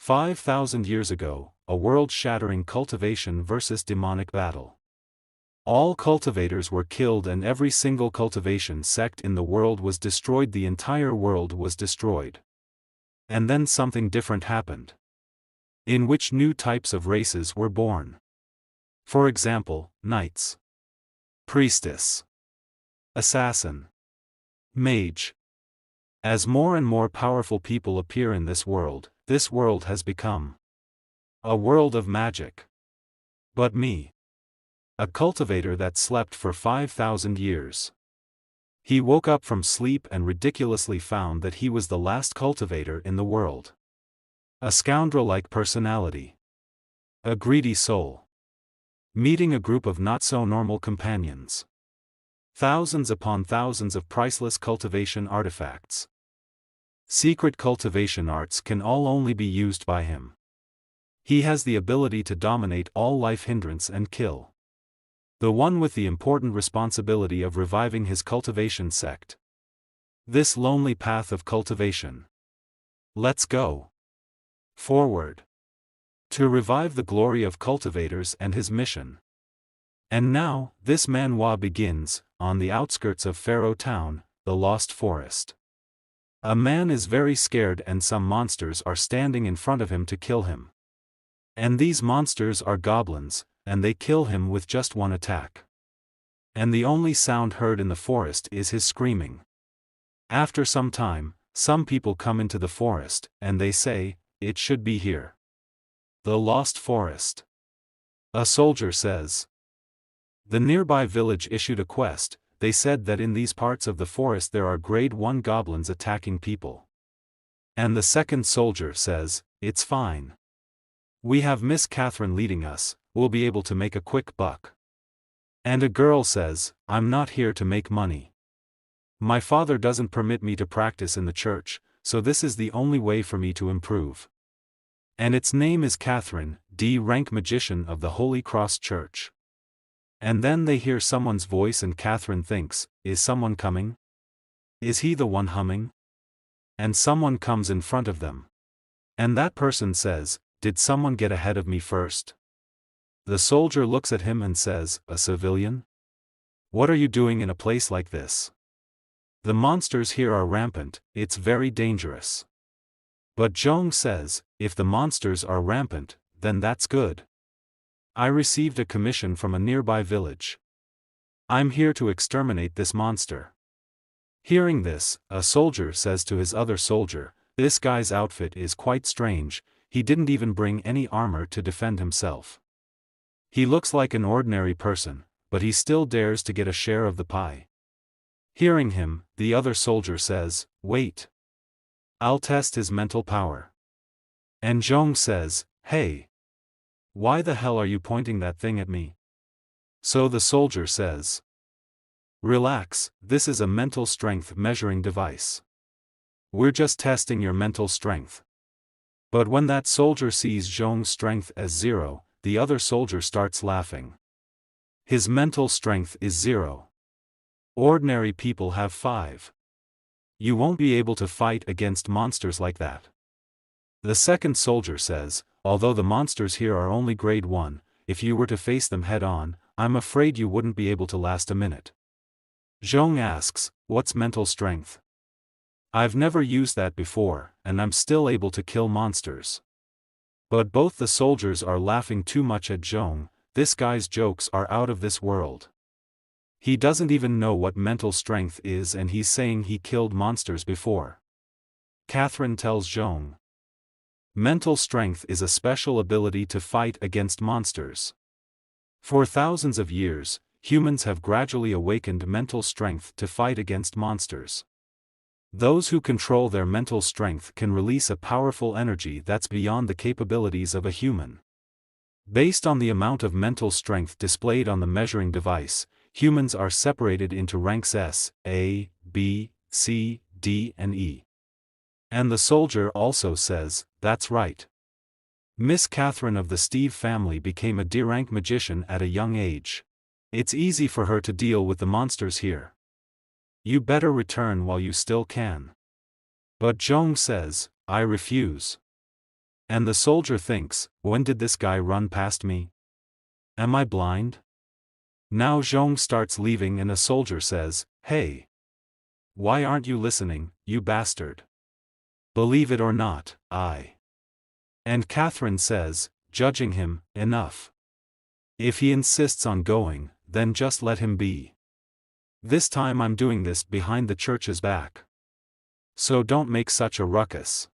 5,000 years ago, a world-shattering cultivation versus demonic battle. All cultivators were killed and every single cultivation sect in the world was destroyed. The entire world was destroyed. And then something different happened, in which new types of races were born. For example, knights, priestess, assassin, mage. As more and more powerful people appear in this world has become a world of magic. But me, a cultivator that slept for 5,000 years. He woke up from sleep and ridiculously found that he was the last cultivator in the world. A scoundrel-like personality. A greedy soul. Meeting a group of not-so-normal companions. Thousands upon thousands of priceless cultivation artifacts. Secret cultivation arts can all only be used by him. He has the ability to dominate all life hindrance and kill. The one with the important responsibility of reviving his cultivation sect. This lonely path of cultivation. Let's go forward to revive the glory of cultivators and his mission. And now, this Manhwa begins, on the outskirts of Pharaoh Town, the Lost Forest. A man is very scared and some monsters are standing in front of him to kill him. And these monsters are goblins, and they kill him with just one attack. And the only sound heard in the forest is his screaming. After some time, some people come into the forest, and they say, "It should be here." The Lost Forest. A soldier says. The nearby village issued a quest. They said that in these parts of the forest there are grade 1 goblins attacking people. And the second soldier says, "It's fine. We have Miss Catherine leading us, we'll be able to make a quick buck." And a girl says, "I'm not here to make money. My father doesn't permit me to practice in the church, so this is the only way for me to improve." And its name is Catherine, D-rank magician of the Holy Cross Church. And then they hear someone's voice and Catherine thinks, is someone coming? Is he the one humming? And someone comes in front of them. And that person says, "Did someone get ahead of me first?" The soldier looks at him and says, "A civilian? What are you doing in a place like this? The monsters here are rampant, it's very dangerous." But Zhong says, "If the monsters are rampant, then that's good. I received a commission from a nearby village. I'm here to exterminate this monster." Hearing this, a soldier says to his other soldier, "This guy's outfit is quite strange, he didn't even bring any armor to defend himself. He looks like an ordinary person, but he still dares to get a share of the pie." Hearing him, the other soldier says, "Wait. I'll test his mental power." And Zhong says, "Hey. Why the hell are you pointing that thing at me?" So the soldier says, "Relax, this is a mental strength measuring device. We're just testing your mental strength." But when that soldier sees Zhong's strength as 0, the other soldier starts laughing. His mental strength is 0. Ordinary people have 5. You won't be able to fight against monsters like that. The second soldier says, "Although the monsters here are only grade 1, if you were to face them head-on, I'm afraid you wouldn't be able to last a minute." Zhong asks, "What's mental strength?" "I've never used that before, and I'm still able to kill monsters." But both the soldiers are laughing too much at Zhong. This guy's jokes are out of this world. He doesn't even know what mental strength is and he's saying he killed monsters before. Catherine tells Zhong, mental strength is a special ability to fight against monsters. For thousands of years, humans have gradually awakened mental strength to fight against monsters. Those who control their mental strength can release a powerful energy that's beyond the capabilities of a human. Based on the amount of mental strength displayed on the measuring device, humans are separated into ranks S, A, B, C, D and E. And the soldier also says, "That's right. Miss Catherine of the Steve family became a D-rank magician at a young age. It's easy for her to deal with the monsters here. You better return while you still can." But Zhong says, "I refuse." And the soldier thinks, when did this guy run past me? Am I blind? Now Zhong starts leaving and a soldier says, "Hey! Why aren't you listening, you bastard? Believe it or not, I." And Catherine says, judging him, "Enough. If he insists on going, then just let him be. This time I'm doing this behind the church's back. So don't make such a ruckus.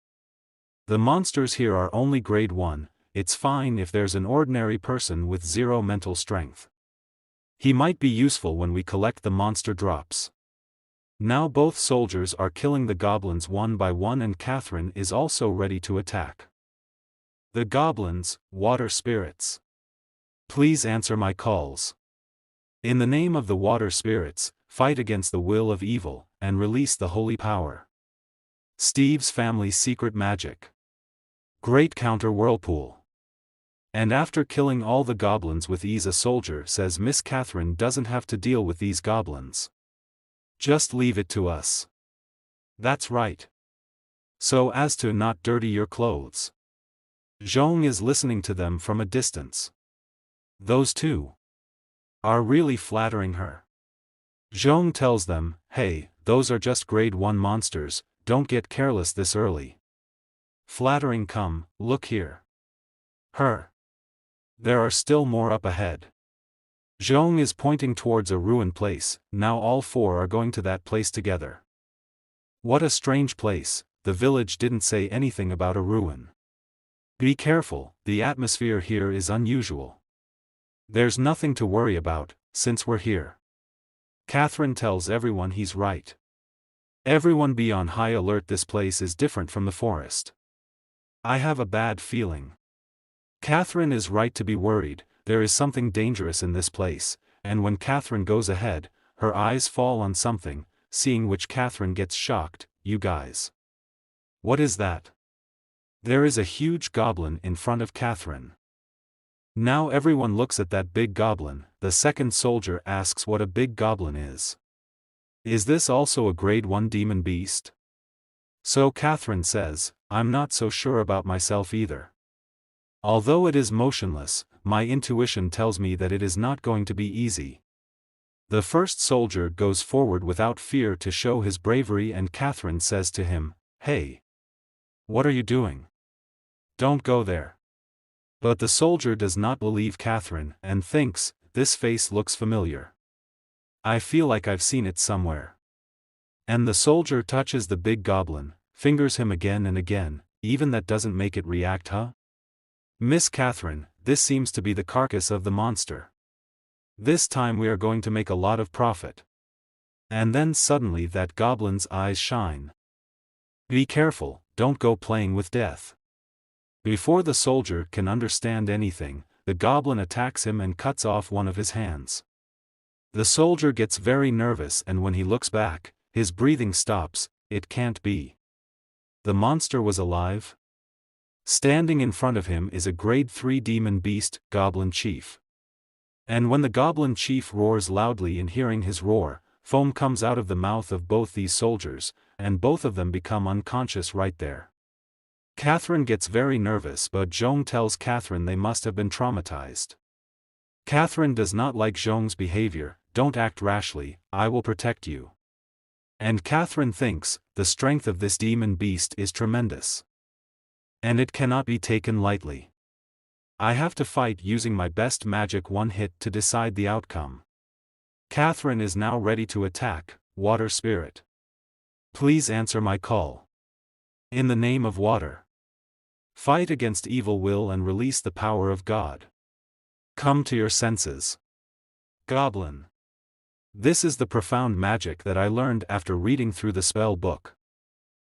The monsters here are only grade 1, it's fine if there's an ordinary person with 0 mental strength. He might be useful when we collect the monster drops." Now both soldiers are killing the goblins one by one and Catherine is also ready to attack. The goblins, water spirits. Please answer my calls. In the name of the water spirits, fight against the will of evil, and release the holy power. Steve's family's secret magic. Great counter whirlpool. And after killing all the goblins with ease, a soldier says Miss Catherine doesn't have to deal with these goblins. Just leave it to us. That's right. So as to not dirty your clothes. Zhong is listening to them from a distance. Those two are really flattering her. Zhong tells them, "Hey, those are just grade 1 monsters, don't get careless this early. Flattering, come, look here. Her. There are still more up ahead." Zhong is pointing towards a ruined place. Now all 4 are going to that place together. What a strange place, the village didn't say anything about a ruin. Be careful, the atmosphere here is unusual. There's nothing to worry about, since we're here. Catherine tells everyone he's right. Everyone be on high alert, this place is different from the forest. I have a bad feeling. Catherine is right to be worried, there is something dangerous in this place, and when Catherine goes ahead, her eyes fall on something, seeing which Catherine gets shocked. You guys. What is that? There is a huge goblin in front of Catherine. Now everyone looks at that big goblin. The second soldier asks what a big goblin is. Is this also a grade 1 demon beast? So Catherine says, I'm not so sure about myself either. Although it is motionless, my intuition tells me that it is not going to be easy. The first soldier goes forward without fear to show his bravery, and Catherine says to him, "Hey! What are you doing? Don't go there." But the soldier does not believe Catherine and thinks, this face looks familiar. I feel like I've seen it somewhere. And the soldier touches the big goblin, fingers him again and again, even that doesn't make it react, huh? Miss Catherine, this seems to be the carcass of the monster. This time we are going to make a lot of profit. And then suddenly that goblin's eyes shine. Be careful, don't go playing with death. Before the soldier can understand anything, the goblin attacks him and cuts off one of his hands. The soldier gets very nervous, and when he looks back, his breathing stops. It can't be. The monster was alive? Standing in front of him is a grade 3 demon beast, Goblin Chief. And when the Goblin Chief roars loudly, and hearing his roar, foam comes out of the mouth of both these soldiers, and both of them become unconscious right there. Catherine gets very nervous, but Zhong tells Catherine they must have been traumatized. Catherine does not like Zhong's behavior. Don't act rashly, I will protect you. And Catherine thinks, the strength of this demon beast is tremendous. And it cannot be taken lightly. I have to fight using my best magic one hit to decide the outcome. Catherine is now ready to attack. Water Spirit. Please answer my call. In the name of water. Fight against evil will and release the power of God. Come to your senses. Goblin. This is the profound magic that I learned after reading through the spell book.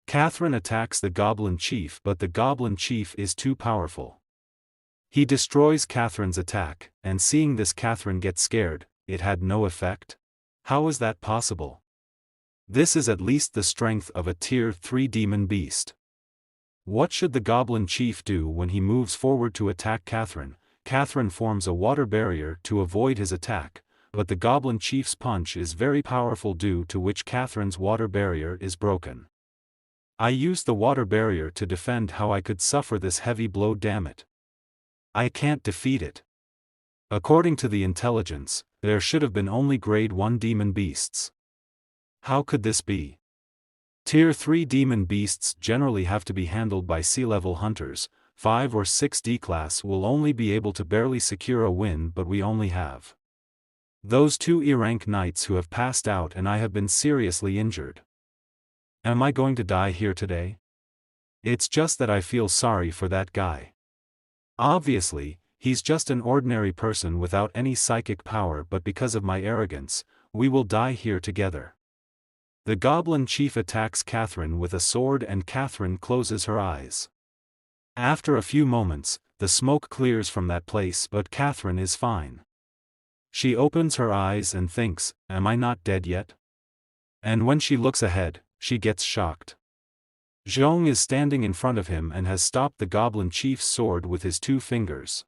Catherine attacks the Goblin Chief, but the Goblin Chief is too powerful. He destroys Catherine's attack, and seeing this Catherine gets scared. It had no effect? How is that possible? This is at least the strength of a tier 3 demon beast. What should the Goblin Chief do when he moves forward to attack Catherine? Catherine forms a water barrier to avoid his attack, but the Goblin Chief's punch is very powerful, due to which Catherine's water barrier is broken. I used the water barrier to defend how I could suffer this heavy blow, damn it. I can't defeat it. According to the intelligence, there should have been only grade 1 demon beasts. How could this be? Tier 3 demon beasts generally have to be handled by sea-level hunters. 5 or 6 D-class will only be able to barely secure a win, but we only have those 2 E-rank knights who have passed out, and I have been seriously injured. Am I going to die here today? It's just that I feel sorry for that guy. Obviously, he's just an ordinary person without any psychic power, but because of my arrogance, we will die here together. The goblin chief attacks Catherine with a sword and Catherine closes her eyes. After a few moments, the smoke clears from that place, but Catherine is fine. She opens her eyes and thinks, am I not dead yet? And when she looks ahead, she gets shocked. Zhong is standing in front of him and has stopped the goblin chief's sword with his 2 fingers.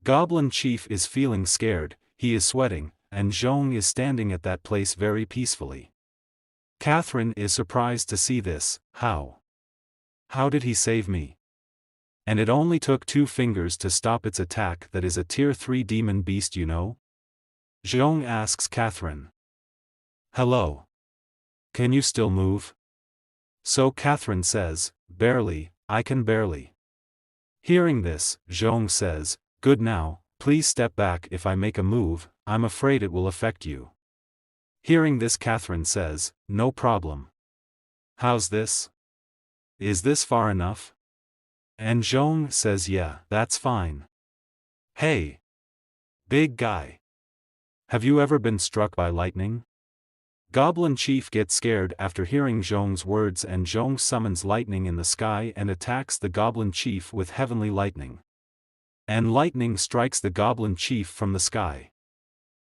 Goblin chief is feeling scared, he is sweating, and Zhong is standing at that place very peacefully. Catherine is surprised to see this. How did he save me? And it only took 2 fingers to stop its attack. That is a tier 3 demon beast, you know? Zhong asks Catherine. Hello. Can you still move? So Catherine says, barely, I can barely. Hearing this, Zhong says, good, now, please step back. If I make a move, I'm afraid it will affect you. Hearing this, Catherine says, no problem. How's this? Is this far enough? And Zhong says, yeah, that's fine. Hey, big guy. Have you ever been struck by lightning? Goblin chief gets scared after hearing Zhong's words, and Zhong summons lightning in the sky and attacks the goblin chief with heavenly lightning. And lightning strikes the goblin chief from the sky.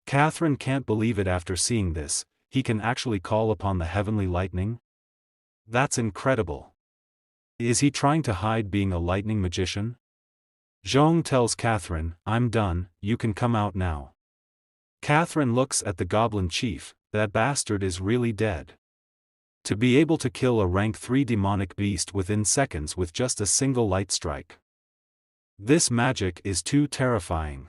Catherine can't believe it after seeing this. He can actually call upon the heavenly lightning? That's incredible. Is he trying to hide being a lightning magician? Zhong tells Catherine, I'm done, you can come out now. Catherine looks at the goblin chief. That bastard is really dead. To be able to kill a rank 3 demonic beast within seconds with just a single light strike. This magic is too terrifying.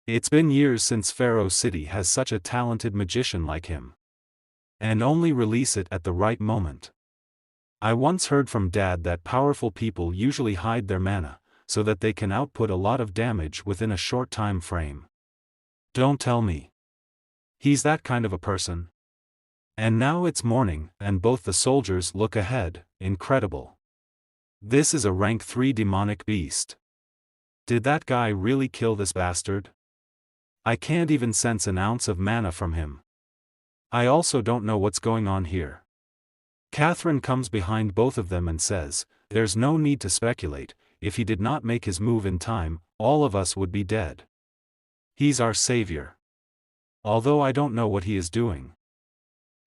It's been years since Pharaoh City has such a talented magician like him. And only release it at the right moment. I once heard from Dad that powerful people usually hide their mana, so that they can output a lot of damage within a short time frame. Don't tell me he's that kind of a person. And now it's morning, and both the soldiers look ahead. Incredible. This is a rank 3 demonic beast. Did that guy really kill this bastard? I can't even sense an ounce of mana from him. I also don't know what's going on here. Catherine comes behind both of them and says, there's no need to speculate. If he did not make his move in time, all of us would be dead. He's our savior. Although I don't know what he is doing.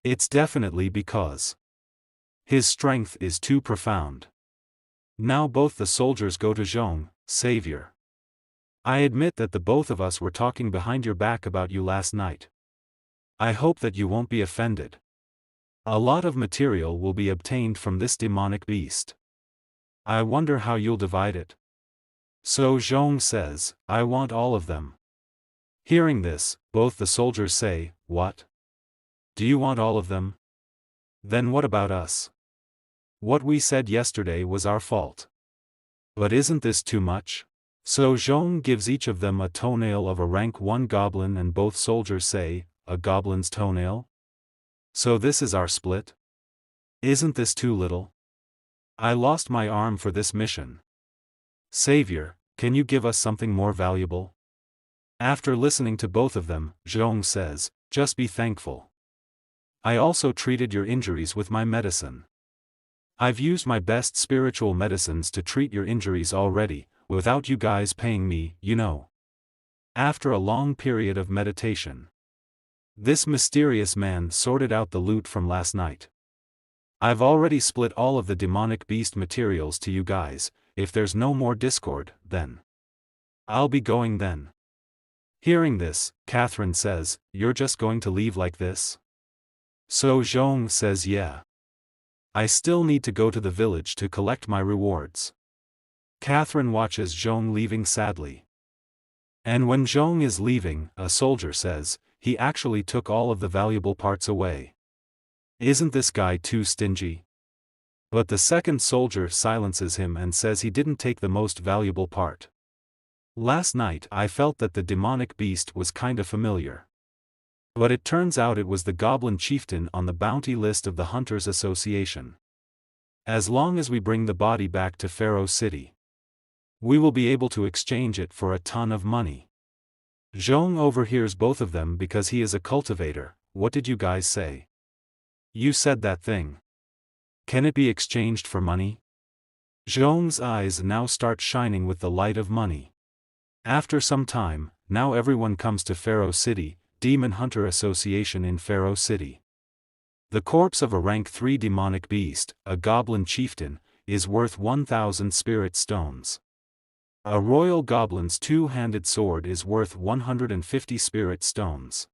It's definitely because his strength is too profound. Now both the soldiers go to Zhong, savior. I admit that the both of us were talking behind your back about you last night. I hope that you won't be offended. A lot of material will be obtained from this demonic beast. I wonder how you'll divide it. So Zhong says, I want all of them. Hearing this, both the soldiers say, what? Do you want all of them? Then what about us? What we said yesterday was our fault. But isn't this too much? So Zhong gives each of them a toenail of a rank 1 goblin, and both soldiers say, a goblin's toenail? So this is our split? Isn't this too little? I lost my arm for this mission. Savior, can you give us something more valuable? After listening to both of them, Zhong says, just be thankful. I also treated your injuries with my medicine. I've used my best spiritual medicines to treat your injuries already, without you guys paying me, you know. After a long period of meditation, this mysterious man sorted out the loot from last night. I've already split all of the demonic beast materials to you guys. If there's no more discord, then I'll be going then. Hearing this, Catherine says, you're just going to leave like this? So Zhong says, yeah. I still need to go to the village to collect my rewards. Catherine watches Zhong leaving sadly. And when Zhong is leaving, a soldier says, he actually took all of the valuable parts away. Isn't this guy too stingy? But the second soldier silences him and says he didn't take the most valuable part. Last night I felt that the demonic beast was kinda familiar. But it turns out it was the goblin chieftain on the bounty list of the Hunters Association. As long as we bring the body back to Pharaoh City, we will be able to exchange it for a ton of money. Zhong overhears both of them because he is a cultivator. What did you guys say? You said that thing. Can it be exchanged for money? Zhong's eyes now start shining with the light of money. After some time, now everyone comes to Pharaoh City, Demon Hunter Association in Pharaoh City. The corpse of a rank 3 demonic beast, a goblin chieftain, is worth 1,000 spirit stones. A royal goblin's two-handed sword is worth 150 spirit stones.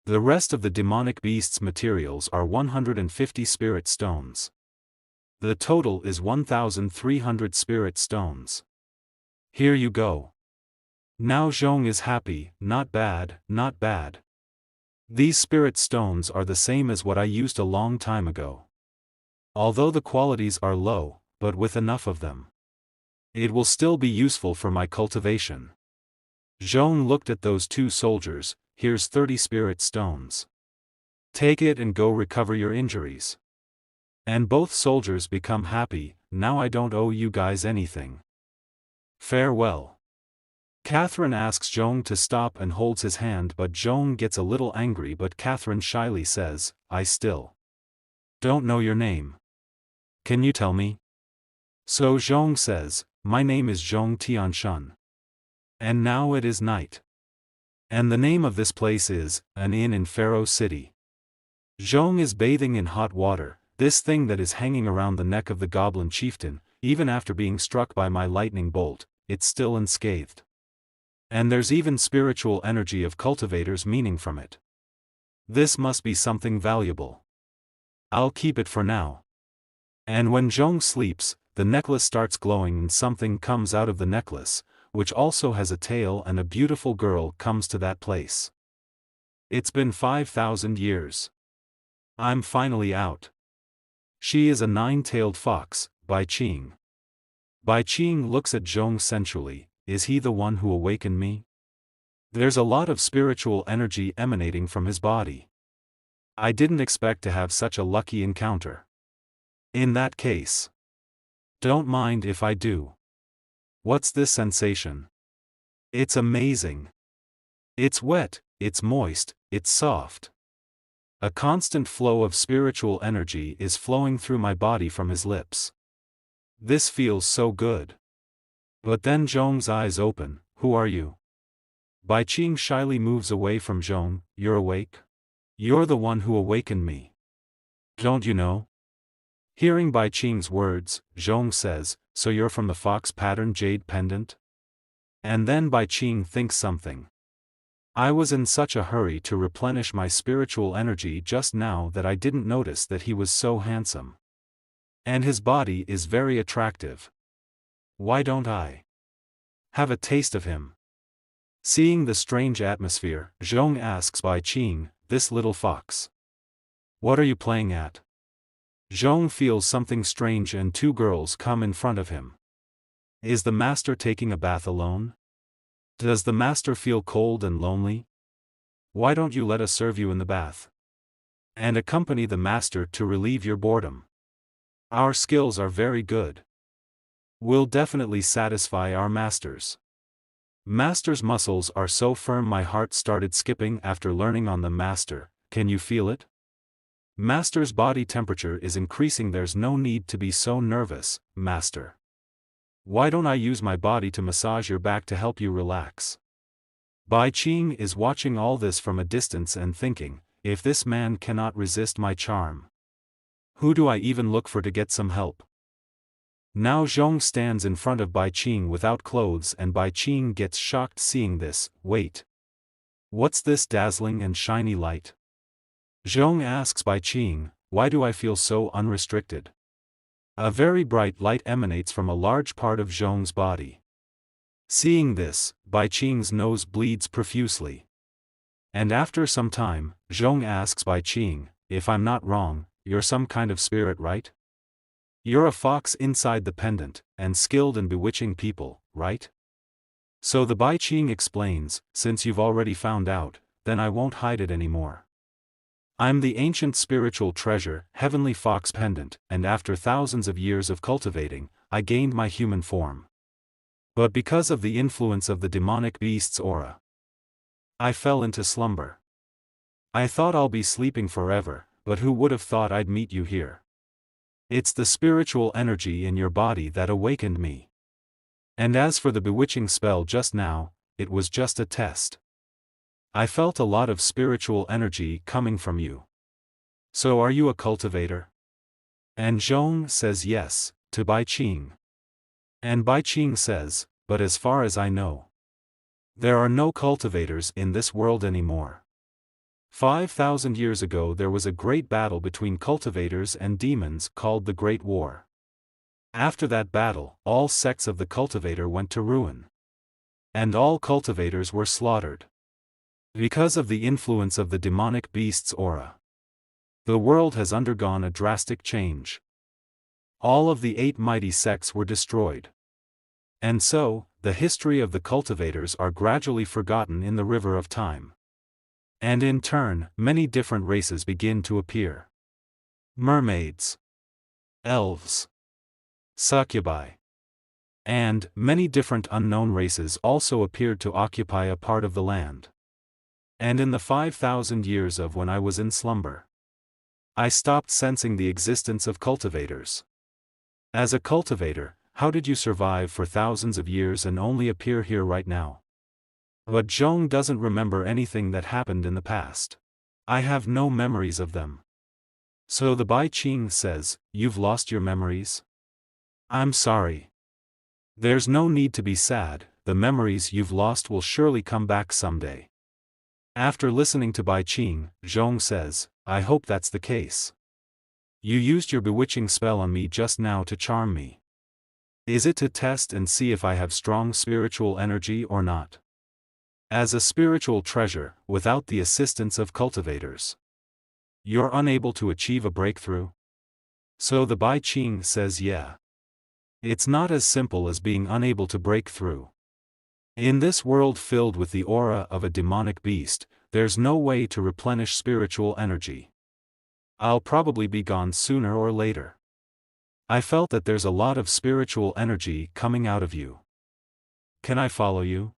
The rest of the demonic beast's materials are 150 spirit stones. The total is 1,300 spirit stones. Here you go. Now Zhong is happy. Not bad, not bad. These spirit stones are the same as what I used a long time ago. Although the qualities are low, but with enough of them, it will still be useful for my cultivation. Zhong looked at those two soldiers. Here's 30 spirit stones. Take it and go recover your injuries. And both soldiers become happy. Now I don't owe you guys anything. Farewell. Catherine asks Zhong to stop and holds his hand, but Zhong gets a little angry, but Catherine shyly says, I still don't know your name. Can you tell me? So Zhong says, my name is Zhong Tianshun. And now it is night. And the name of this place is, an inn in Pharaoh City. Zhong is bathing in hot water, this thing that is hanging around the neck of the goblin chieftain, even after being struck by my lightning bolt, it's still unscathed. And there's even spiritual energy of cultivators meaning from it. This must be something valuable. I'll keep it for now. And when Zhong sleeps, the necklace starts glowing and something comes out of the necklace, which also has a tail, and a beautiful girl comes to that place. It's been 5,000 years. I'm finally out. She is a 9-tailed fox, Bai Qing. Bai Qing looks at Zhong sensually. Is he the one who awakened me? There's a lot of spiritual energy emanating from his body. I didn't expect to have such a lucky encounter. In that case, don't mind if I do. What's this sensation? It's amazing. It's wet, it's moist, it's soft. A constant flow of spiritual energy is flowing through my body from his lips. This feels so good. But then Zhong's eyes open. Who are you? Bai Qing shyly moves away from Zhong. You're awake? You're the one who awakened me. Don't you know? Hearing Bai Qing's words, Zhong says, so you're from the fox pattern jade pendant? And then Bai Qing thinks something. I was in such a hurry to replenish my spiritual energy just now that I didn't notice that he was so handsome. And his body is very attractive. Why don't I have a taste of him? Seeing the strange atmosphere, Zhong asks Bai Qing, this little fox, what are you playing at? Zhong feels something strange and two girls come in front of him. Is the master taking a bath alone? Does the master feel cold and lonely? Why don't you let us serve you in the bath and accompany the master to relieve your boredom? Our skills are very good. We'll definitely satisfy our masters. Master's muscles are so firm my heart started skipping after learning on the master. Can you feel it? Master's body temperature is increasing. There's no need to be so nervous, master. Why don't I use my body to massage your back to help you relax? Bai Qing is watching all this from a distance and thinking, if this man cannot resist my charm, who do I even look for to get some help? Now Zhong stands in front of Bai Qing without clothes and Bai Qing gets shocked seeing this. Wait. What's this dazzling and shiny light? Zhong asks Bai Qing, why do I feel so unrestricted? A very bright light emanates from a large part of Zhong's body. Seeing this, Bai Qing's nose bleeds profusely. And after some time, Zhong asks Bai Qing, if I'm not wrong, you're some kind of spirit, right? You're a fox inside the pendant, and skilled in bewitching people, right? So the Bai Qing explains, since you've already found out, then I won't hide it anymore. I'm the ancient spiritual treasure, heavenly fox pendant, and after thousands of years of cultivating, I gained my human form. But because of the influence of the demonic beast's aura, I fell into slumber. I thought I'll be sleeping forever, but who would have thought I'd meet you here? It's the spiritual energy in your body that awakened me. And as for the bewitching spell just now, it was just a test. I felt a lot of spiritual energy coming from you. So are you a cultivator? And Zhong says yes, to Bai Qing. And Bai Qing says, but as far as I know, there are no cultivators in this world anymore. 5,000 years ago there was a great battle between cultivators and demons called the Great War. After that battle, all sects of the cultivator went to ruin. And all cultivators were slaughtered. Because of the influence of the demonic beast's aura, the world has undergone a drastic change. All of the 8 mighty sects were destroyed. And so, the history of the cultivators are gradually forgotten in the river of time. And in turn, many different races begin to appear. Mermaids, elves, succubi, and many different unknown races also appeared to occupy a part of the land. And in the 5,000 years of when I was in slumber, I stopped sensing the existence of cultivators. As a cultivator, how did you survive for thousands of years and only appear here right now? But Zhong doesn't remember anything that happened in the past. I have no memories of them. So the Bai Qing says, you've lost your memories? I'm sorry. There's no need to be sad, the memories you've lost will surely come back someday. After listening to Bai Qing, Zhong says, I hope that's the case. You used your bewitching spell on me just now to charm me. Is it to test and see if I have strong spiritual energy or not? As a spiritual treasure, without the assistance of cultivators, you're unable to achieve a breakthrough? So the Bai Qing says yeah. It's not as simple as being unable to break through. In this world filled with the aura of a demonic beast, there's no way to replenish spiritual energy. I'll probably be gone sooner or later. I felt that there's a lot of spiritual energy coming out of you. Can I follow you?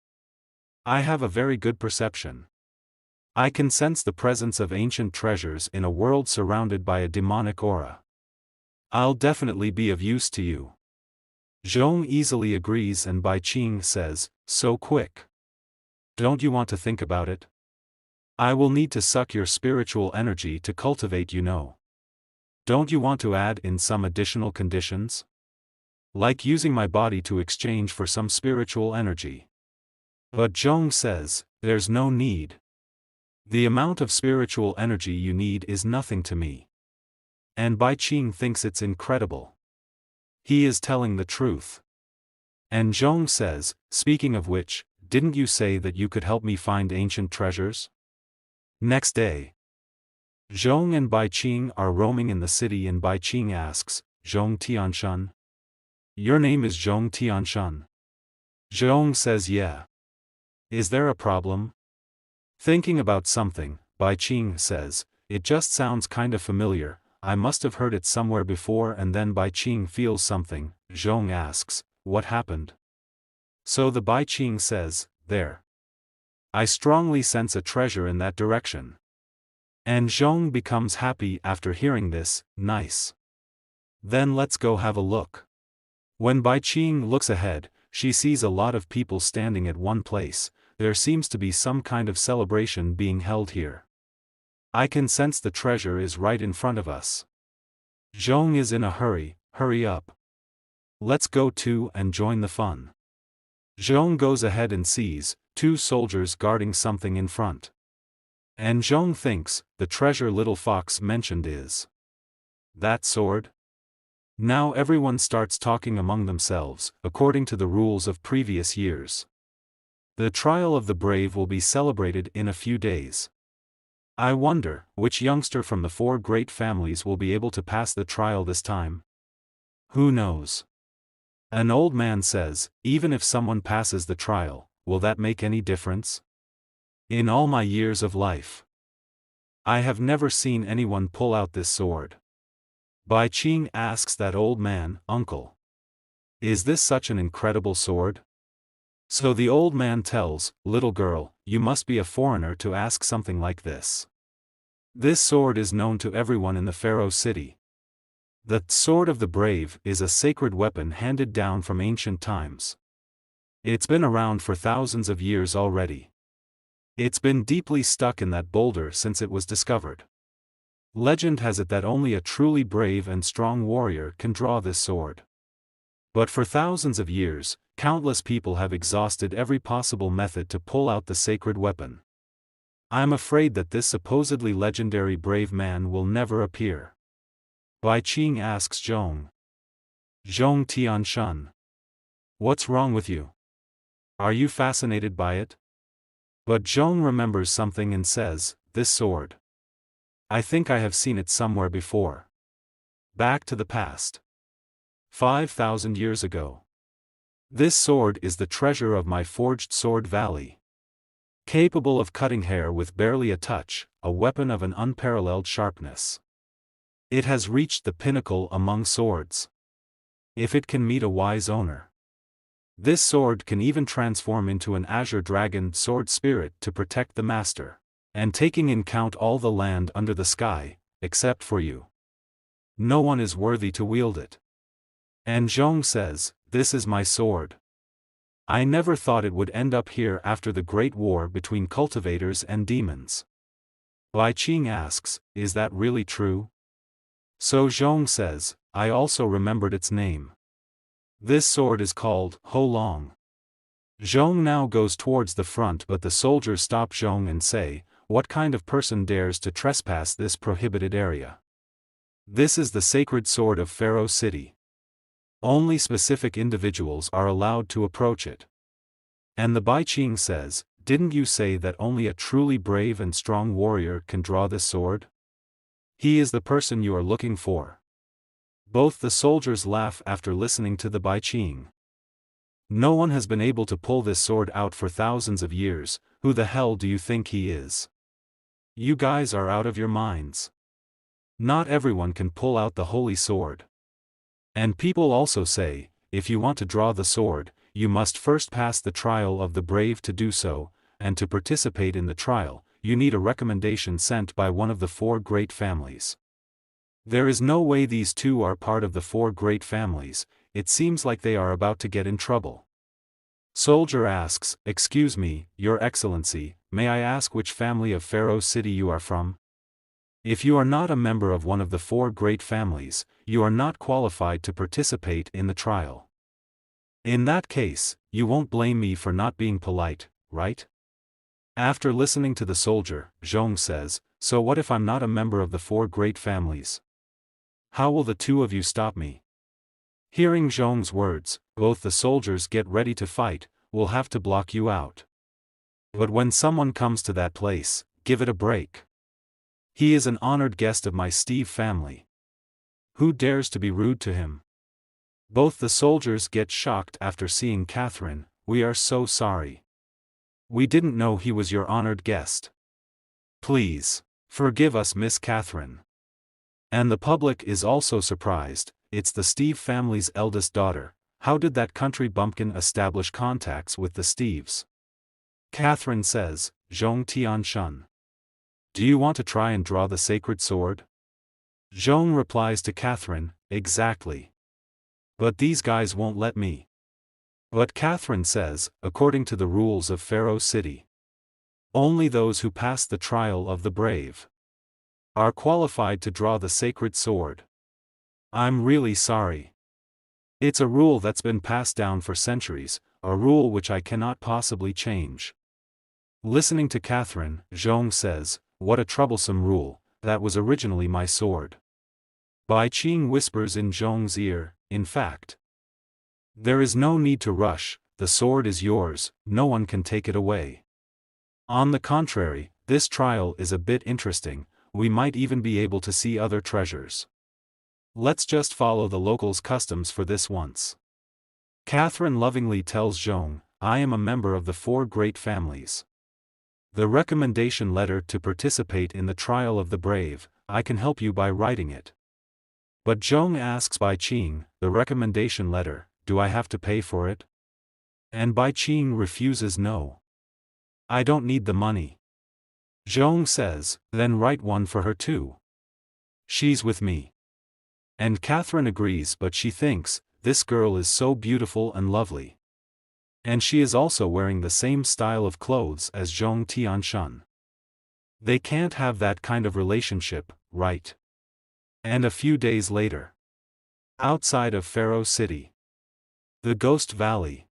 I have a very good perception. I can sense the presence of ancient treasures in a world surrounded by a demonic aura. I'll definitely be of use to you. Zhong easily agrees and Bai Qing says, so quick. Don't you want to think about it? I will need to suck your spiritual energy to cultivate, you know. Don't you want to add in some additional conditions? Like using my body to exchange for some spiritual energy. But Zhong says, there's no need. The amount of spiritual energy you need is nothing to me. And Bai Qing thinks it's incredible. He is telling the truth. And Zhong says, speaking of which, didn't you say that you could help me find ancient treasures? Next day, Zhong and Bai Qing are roaming in the city and Bai Qing asks, Zhong Tianshan? Your name is Zhong Tianshan? Zhong says yeah. Is there a problem? Thinking about something, Bai Qing says, it just sounds kinda familiar, I must have heard it somewhere before. And then Bai Qing feels something. Zhong asks, what happened? So the Bai Qing says, there. I strongly sense a treasure in that direction. And Zhong becomes happy after hearing this, nice. Then let's go have a look. When Bai Qing looks ahead, she sees a lot of people standing at one place. There seems to be some kind of celebration being held here. I can sense the treasure is right in front of us. Zhong is in a hurry, hurry up. Let's go too and join the fun. Zhong goes ahead and sees 2 soldiers guarding something in front. And Zhong thinks, the treasure little fox mentioned is That sword? Now everyone starts talking among themselves, according to the rules of previous years. The trial of the brave will be celebrated in a few days. I wonder, which youngster from the 4 great families will be able to pass the trial this time? Who knows? An old man says, even if someone passes the trial, will that make any difference? In all my years of life, I have never seen anyone pull out this sword. Bai Qing asks that old man, "Uncle, is this such an incredible sword?" So the old man tells, "Little girl, you must be a foreigner to ask something like this. This sword is known to everyone in the Pharaoh city. The sword of the brave is a sacred weapon handed down from ancient times. It's been around for thousands of years already. It's been deeply stuck in that boulder since it was discovered. Legend has it that only a truly brave and strong warrior can draw this sword. But for thousands of years, countless people have exhausted every possible method to pull out the sacred weapon. I'm afraid that this supposedly legendary brave man will never appear." Bai Qing asks Zhong. Zhong Tianshan. "What's wrong with you? Are you fascinated by it?" But Zhong remembers something and says, "This sword. I think I have seen it somewhere before. Back to the past. 5,000 years ago. This sword is the treasure of my forged sword valley. Capable of cutting hair with barely a touch, a weapon of an unparalleled sharpness. It has reached the pinnacle among swords. If it can meet a wise owner. This sword can even transform into an azure dragon sword spirit to protect the master. And taking in count all the land under the sky, except for you. No one is worthy to wield it." And Zhong says, "This is my sword. I never thought it would end up here after the great war between cultivators and demons." Bai Qing asks, "Is that really true?" So Zhong says, "I also remembered its name. This sword is called Ho Long." Zhong now goes towards the front, but the soldiers stop Zhong and say, "What kind of person dares to trespass this prohibited area? This is the sacred sword of Pharaoh City. Only specific individuals are allowed to approach it." And the Bai Qing says, "Didn't you say that only a truly brave and strong warrior can draw this sword? He is the person you are looking for." Both the soldiers laugh after listening to the Bai Qing. "No one has been able to pull this sword out for thousands of years. Who the hell do you think he is? You guys are out of your minds. Not everyone can pull out the holy sword. And people also say, if you want to draw the sword, you must first pass the trial of the brave to do so, and to participate in the trial, you need a recommendation sent by one of the 4 great families. There is no way these 2 are part of the 4 great families. It seems like they are about to get in trouble." Soldier asks, "Excuse me, Your Excellency, may I ask which family of Pharaoh City you are from? If you are not a member of one of the 4 great families, you are not qualified to participate in the trial. In that case, you won't blame me for not being polite, right?" After listening to the soldier, Zhong says, "So what if I'm not a member of the 4 great families? How will the 2 of you stop me?" Hearing Zhong's words, both the soldiers get ready to fight. "We'll have to block you out. But when someone comes to that place, give it a break. He is an honored guest of my Steve family. Who dares to be rude to him?" Both the soldiers get shocked after seeing Catherine. "We are so sorry. We didn't know he was your honored guest. Please, forgive us, Miss Catherine." And the public is also surprised. It's the Steve family's eldest daughter. How did that country bumpkin establish contacts with the Steves? Catherine says, "Zhong Tianshan. Do you want to try and draw the sacred sword?" Zhong replies to Catherine, "Exactly. But these guys won't let me." But Catherine says, according to the rules of Pharaoh City, only those who pass the trial of the brave are qualified to draw the sacred sword. I'm really sorry. It's a rule that's been passed down for centuries, a rule which I cannot possibly change. Listening to Catherine, Zhong says, "What a troublesome rule, that was originally my sword. Bai Qing whispers in Zhong's ear, in fact. There is no need to rush, the sword is yours, no one can take it away. On the contrary, this trial is a bit interesting, we might even be able to see other treasures. Let's just follow the locals' customs for this once. Catherine lovingly tells Zhong, I am a member of the 4 great families. The recommendation letter to participate in the trial of the brave, I can help you by writing it. But Zhong asks Bai Qing, the recommendation letter, do I have to pay for it? And Bai Qing refuses no. I don't need the money. Zhong says, then write one for her too. She's with me. And Catherine agrees, but she thinks, this girl is so beautiful and lovely. And she is also wearing the same style of clothes as Zhong Tianshan. They can't have that kind of relationship, right? And a few days later. Outside of Pharaoh City. The Ghost Valley.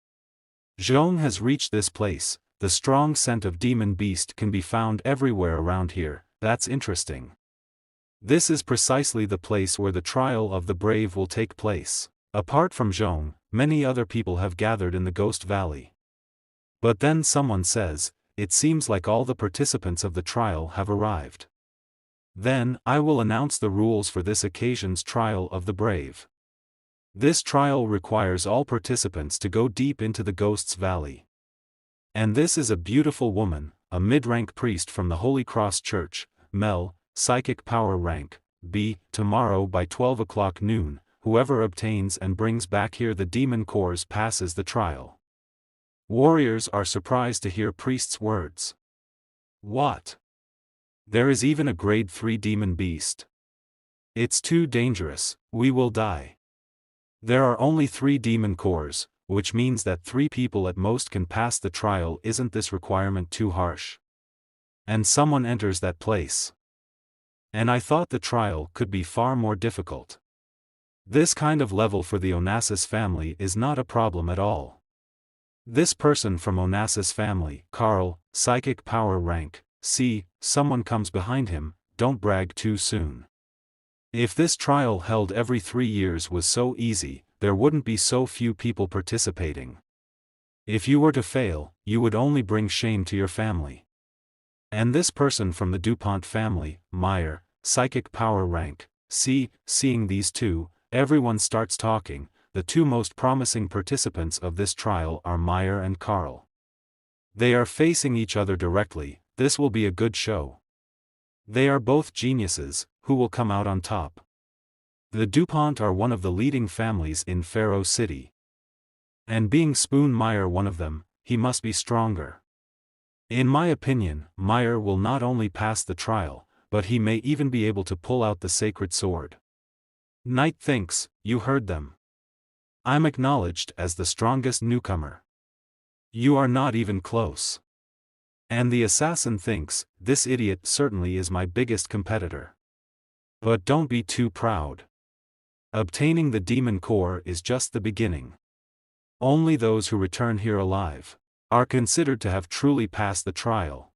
Zhong has reached this place, the strong scent of demon beast can be found everywhere around here, that's interesting. This is precisely the place where the trial of the brave will take place. Apart from Zhong, many other people have gathered in the Ghost Valley. But then someone says, it seems like all the participants of the trial have arrived. Then, I will announce the rules for this occasion's trial of the brave. This trial requires all participants to go deep into the Ghost's Valley. And this is a beautiful woman, a mid-rank priest from the Holy Cross Church, Mel, psychic power rank, B, tomorrow by 12 o'clock noon, whoever obtains and brings back here the demon cores passes the trial. Warriors are surprised to hear priest's words. What? There is even a grade 3 demon beast. It's too dangerous, we will die. There are only 3 demon cores, which means that 3 people at most can pass the trial. Isn't this requirement too harsh? And someone enters that place. And I thought the trial could be far more difficult. This kind of level for the Onassis family is not a problem at all. This person from Onassis family, Carl, psychic power rank, C, someone comes behind him, don't brag too soon. If this trial held every 3 years was so easy, there wouldn't be so few people participating. If you were to fail, you would only bring shame to your family. And this person from the DuPont family, Meyer, psychic power rank, C, seeing these two, everyone starts talking. The 2 most promising participants of this trial are Meyer and Carl. They are facing each other directly, this will be a good show. They are both geniuses, who will come out on top? The DuPont are one of the leading families in Pharaoh City. And being Spoon Meyer one of them, he must be stronger. In my opinion, Meyer will not only pass the trial, but he may even be able to pull out the sacred sword. Knight thinks, you heard them. I'm acknowledged as the strongest newcomer. You are not even close. And the assassin thinks, this idiot certainly is my biggest competitor. But don't be too proud. Obtaining the demon core is just the beginning. Only those who return here alive are considered to have truly passed the trial.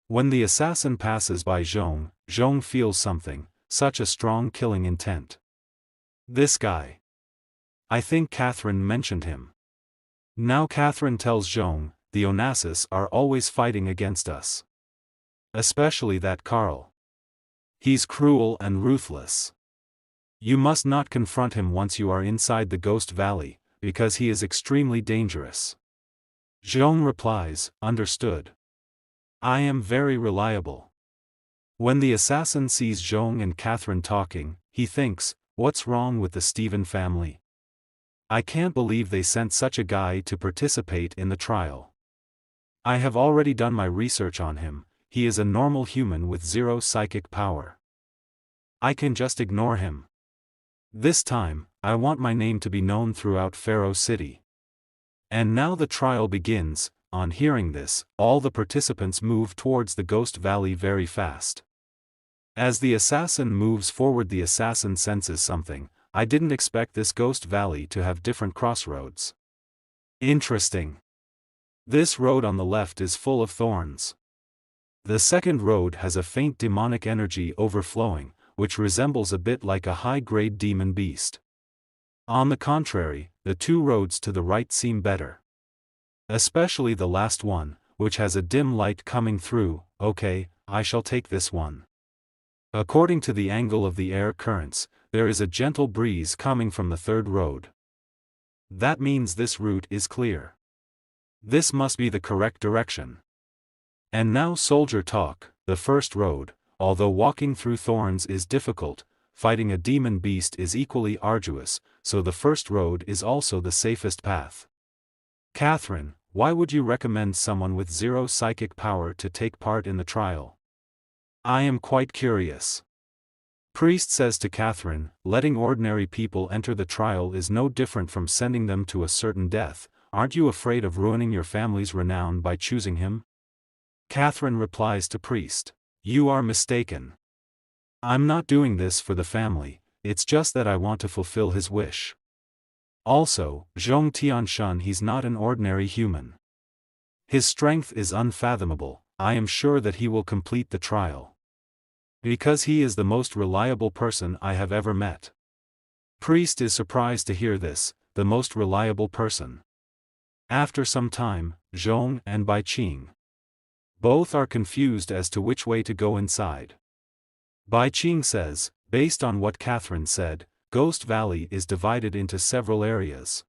When the assassin passes by Zhong, Zhong feels something, such a strong killing intent. This guy. I think Catherine mentioned him. Now Catherine tells Zhong, the Onassis are always fighting against us. Especially that Carl. He's cruel and ruthless. You must not confront him once you are inside the Ghost Valley, because he is extremely dangerous. Zhong replies, understood. I am very reliable. When the assassin sees Zhong and Catherine talking, he thinks, what's wrong with the Stephen family? I can't believe they sent such a guy to participate in the trial. I have already done my research on him, he is a normal human with 0 psychic power. I can just ignore him. This time, I want my name to be known throughout Pharaoh City. And now the trial begins. On hearing this, all the participants move towards the Ghost Valley very fast. As the assassin moves forward, the assassin senses something. I didn't expect this Ghost Valley to have different crossroads. Interesting. This road on the left is full of thorns. The second road has a faint demonic energy overflowing, which resembles a bit like a high-grade demon beast. On the contrary, the two roads to the right seem better. Especially the last one, which has a dim light coming through. Okay, I shall take this one. According to the angle of the air currents, there is a gentle breeze coming from the third road. That means this route is clear. This must be the correct direction. And now soldier talk. The first road, although walking through thorns is difficult, fighting a demon beast is equally arduous, so the first road is also the safest path. Catherine, why would you recommend someone with zero psychic power to take part in the trial? I am quite curious. Priest says to Catherine, letting ordinary people enter the trial is no different from sending them to a certain death. Aren't you afraid of ruining your family's renown by choosing him? Catherine replies to Priest, you are mistaken. I'm not doing this for the family, it's just that I want to fulfill his wish. Also, Zhong Tianshun, he's not an ordinary human. His strength is unfathomable. I am sure that he will complete the trial. Because he is the most reliable person I have ever met. Priest is surprised to hear this, the most reliable person. After some time, Zhong and Bai Qing. Both are confused as to which way to go inside. Bai Qing says, based on what Catherine said, Ghost Valley is divided into several areas.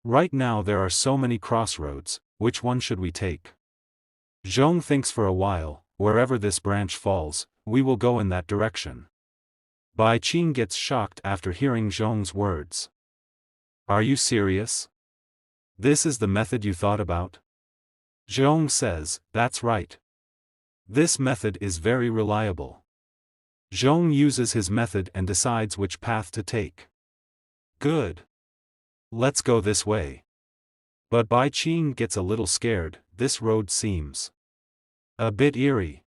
Right now there are so many crossroads, which one should we take? Zhong thinks for a while, wherever this branch falls, we will go in that direction. Bai Qing gets shocked after hearing Zhong's words. Are you serious? This is the method you thought about? Zhong says, that's right. This method is very reliable. Zhong uses his method and decides which path to take. Good. Let's go this way. But Bai Qing gets a little scared. This road seems a bit eerie.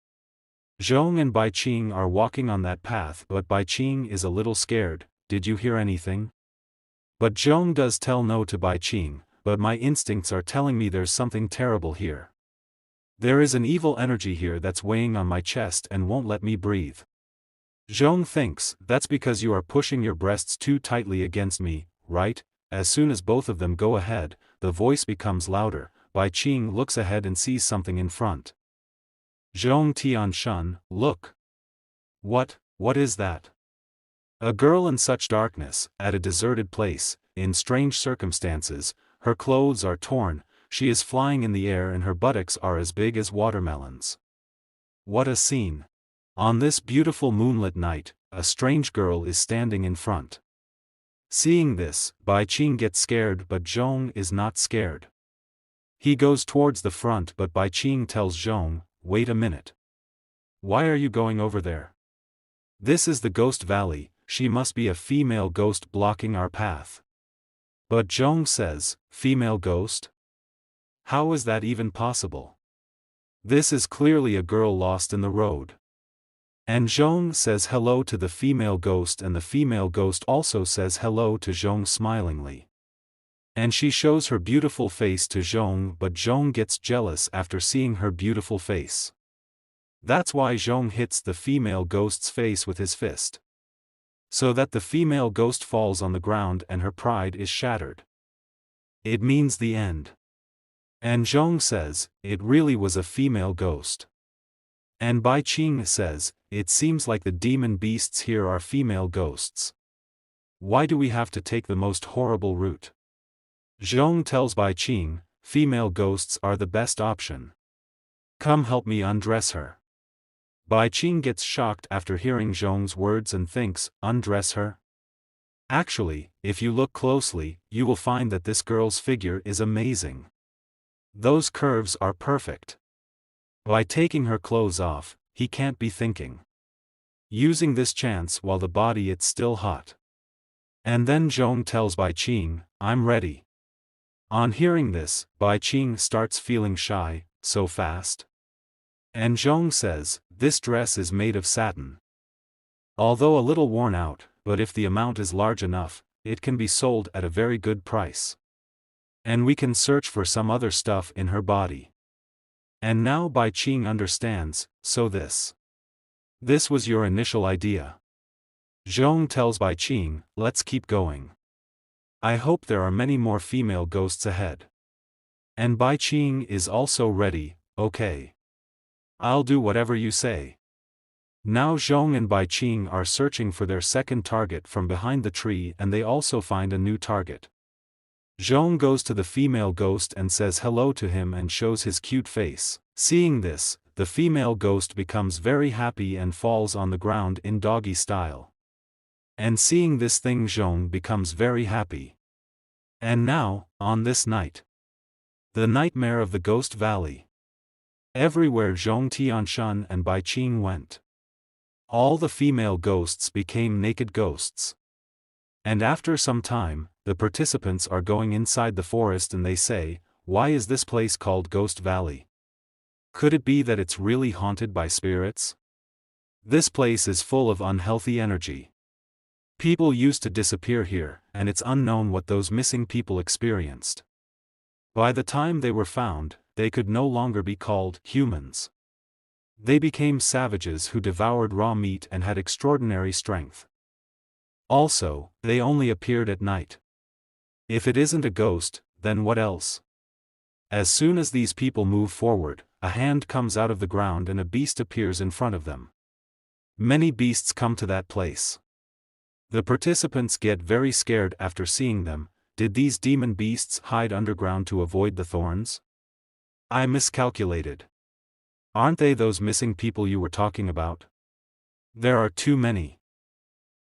Zhong and Bai Qing are walking on that path, but Bai Qing is a little scared. Did you hear anything? But Zhong does tell no to Bai Qing, but my instincts are telling me there's something terrible here. There is an evil energy here that's weighing on my chest and won't let me breathe. Zhong thinks, that's because you are pushing your breasts too tightly against me, right? As soon as both of them go ahead, the voice becomes louder. Bai Qing looks ahead and sees something in front. Zhong Tianshun, look. What is that? A girl in such darkness, at a deserted place, in strange circumstances, her clothes are torn, she is flying in the air and her buttocks are as big as watermelons. What a scene! On this beautiful moonlit night, a strange girl is standing in front. Seeing this, Bai Qing gets scared, but Zhong is not scared. He goes towards the front, but Bai Qing tells Zhong, wait a minute. Why are you going over there? This is the Ghost Valley, she must be a female ghost blocking our path. But Zhong says, female ghost? How is that even possible? This is clearly a girl lost in the road. And Zhong says hello to the female ghost, and the female ghost also says hello to Zhong smilingly. And she shows her beautiful face to Zhong, but Zhong gets jealous after seeing her beautiful face. That's why Zhong hits the female ghost's face with his fist. So that the female ghost falls on the ground and her pride is shattered. It means the end. And Zhong says, it really was a female ghost. And Bai Qing says, it seems like the demon beasts here are female ghosts. Why do we have to take the most horrible route? Zhong tells Bai Qing, female ghosts are the best option. Come help me undress her. Bai Qing gets shocked after hearing Zhong's words and thinks, undress her? Actually, if you look closely, you will find that this girl's figure is amazing. Those curves are perfect. By taking her clothes off, he can't be thinking. Using this chance while the body it's still hot. And then Zhong tells Bai Qing, I'm ready. On hearing this, Bai Qing starts feeling shy, so fast. And Zhong says, this dress is made of satin. Although a little worn out, but if the amount is large enough, it can be sold at a very good price. And we can search for some other stuff in her body. And now Bai Qing understands, so this was your initial idea. Zhong tells Bai Qing, let's keep going. I hope there are many more female ghosts ahead. And Bai Qing is also ready, okay. I'll do whatever you say. Now Zhong and Bai Qing are searching for their second target from behind the tree, and they also find a new target. Zhong goes to the female ghost and says hello to him and shows his cute face. Seeing this, the female ghost becomes very happy and falls on the ground in doggy style. And seeing this thing, Zhong becomes very happy. And now, on this night, the nightmare of the Ghost Valley. Everywhere Zhong Tianshan and Bai Qing went, all the female ghosts became naked ghosts. And after some time, the participants are going inside the forest and they say, why is this place called Ghost Valley? Could it be that it's really haunted by spirits? This place is full of unhealthy energy. People used to disappear here, and it's unknown what those missing people experienced. By the time they were found, they could no longer be called humans. They became savages who devoured raw meat and had extraordinary strength. Also, they only appeared at night. If it isn't a ghost, then what else? As soon as these people move forward, a hand comes out of the ground and a beast appears in front of them. Many beasts come to that place. The participants get very scared after seeing them. Did these demon beasts hide underground to avoid the thorns? I miscalculated. Aren't they those missing people you were talking about? There are too many.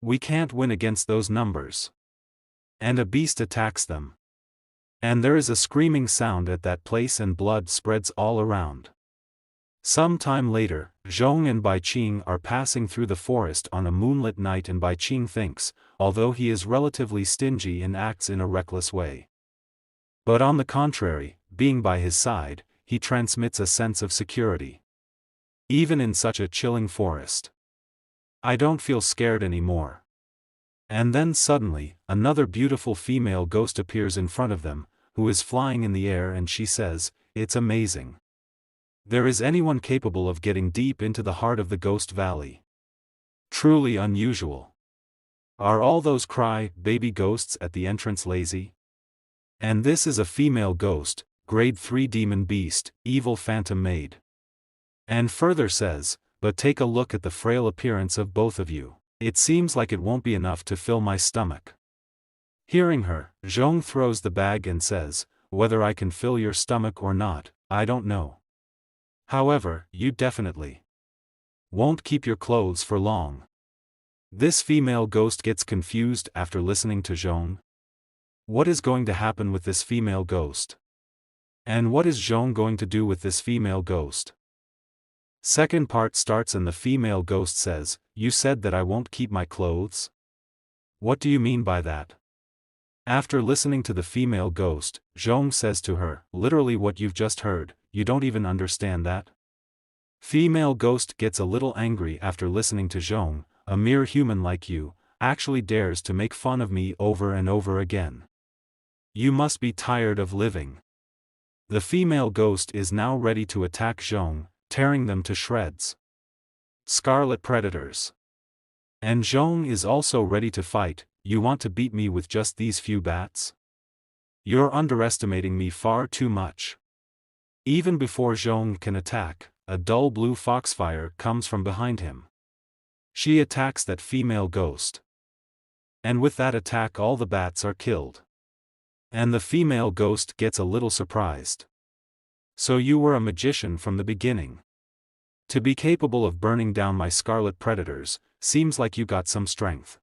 We can't win against those numbers. And a beast attacks them. And there is a screaming sound at that place and blood spreads all around. Some time later, Zhong and Bai Qing are passing through the forest on a moonlit night, and Bai Qing thinks, although he is relatively stingy and acts in a reckless way. But on the contrary, being by his side, he transmits a sense of security. Even in such a chilling forest. I don't feel scared anymore. And then suddenly, another beautiful female ghost appears in front of them, who is flying in the air, and she says, it's amazing. There is anyone capable of getting deep into the heart of the Ghost Valley. Truly unusual. Are all those baby ghosts at the entrance lazy? And this is a female ghost, grade 3 demon beast, evil phantom maid. And further says, but take a look at the frail appearance of both of you. It seems like it won't be enough to fill my stomach. Hearing her, Zhong throws the bag and says, whether I can fill your stomach or not, I don't know. However, you definitely won't keep your clothes for long. This female ghost gets confused after listening to Zhong. What is going to happen with this female ghost? And what is Zhong going to do with this female ghost? Second part starts and the female ghost says, you said that I won't keep my clothes? What do you mean by that? After listening to the female ghost, Zhong says to her, literally what you've just heard, you don't even understand that? Female ghost gets a little angry after listening to Zhong, a mere human like you, actually dares to make fun of me over and over again. You must be tired of living. The female ghost is now ready to attack Zhong, tearing them to shreds. Scarlet predators. And Zhong is also ready to fight. You want to beat me with just these few bats? You're underestimating me far too much. Even before Zhong can attack, a dull blue foxfire comes from behind him. She attacks that female ghost. And with that attack all the bats are killed. And the female ghost gets a little surprised. So you were a magician from the beginning. To be capable of burning down my scarlet predators, seems like you got some strength.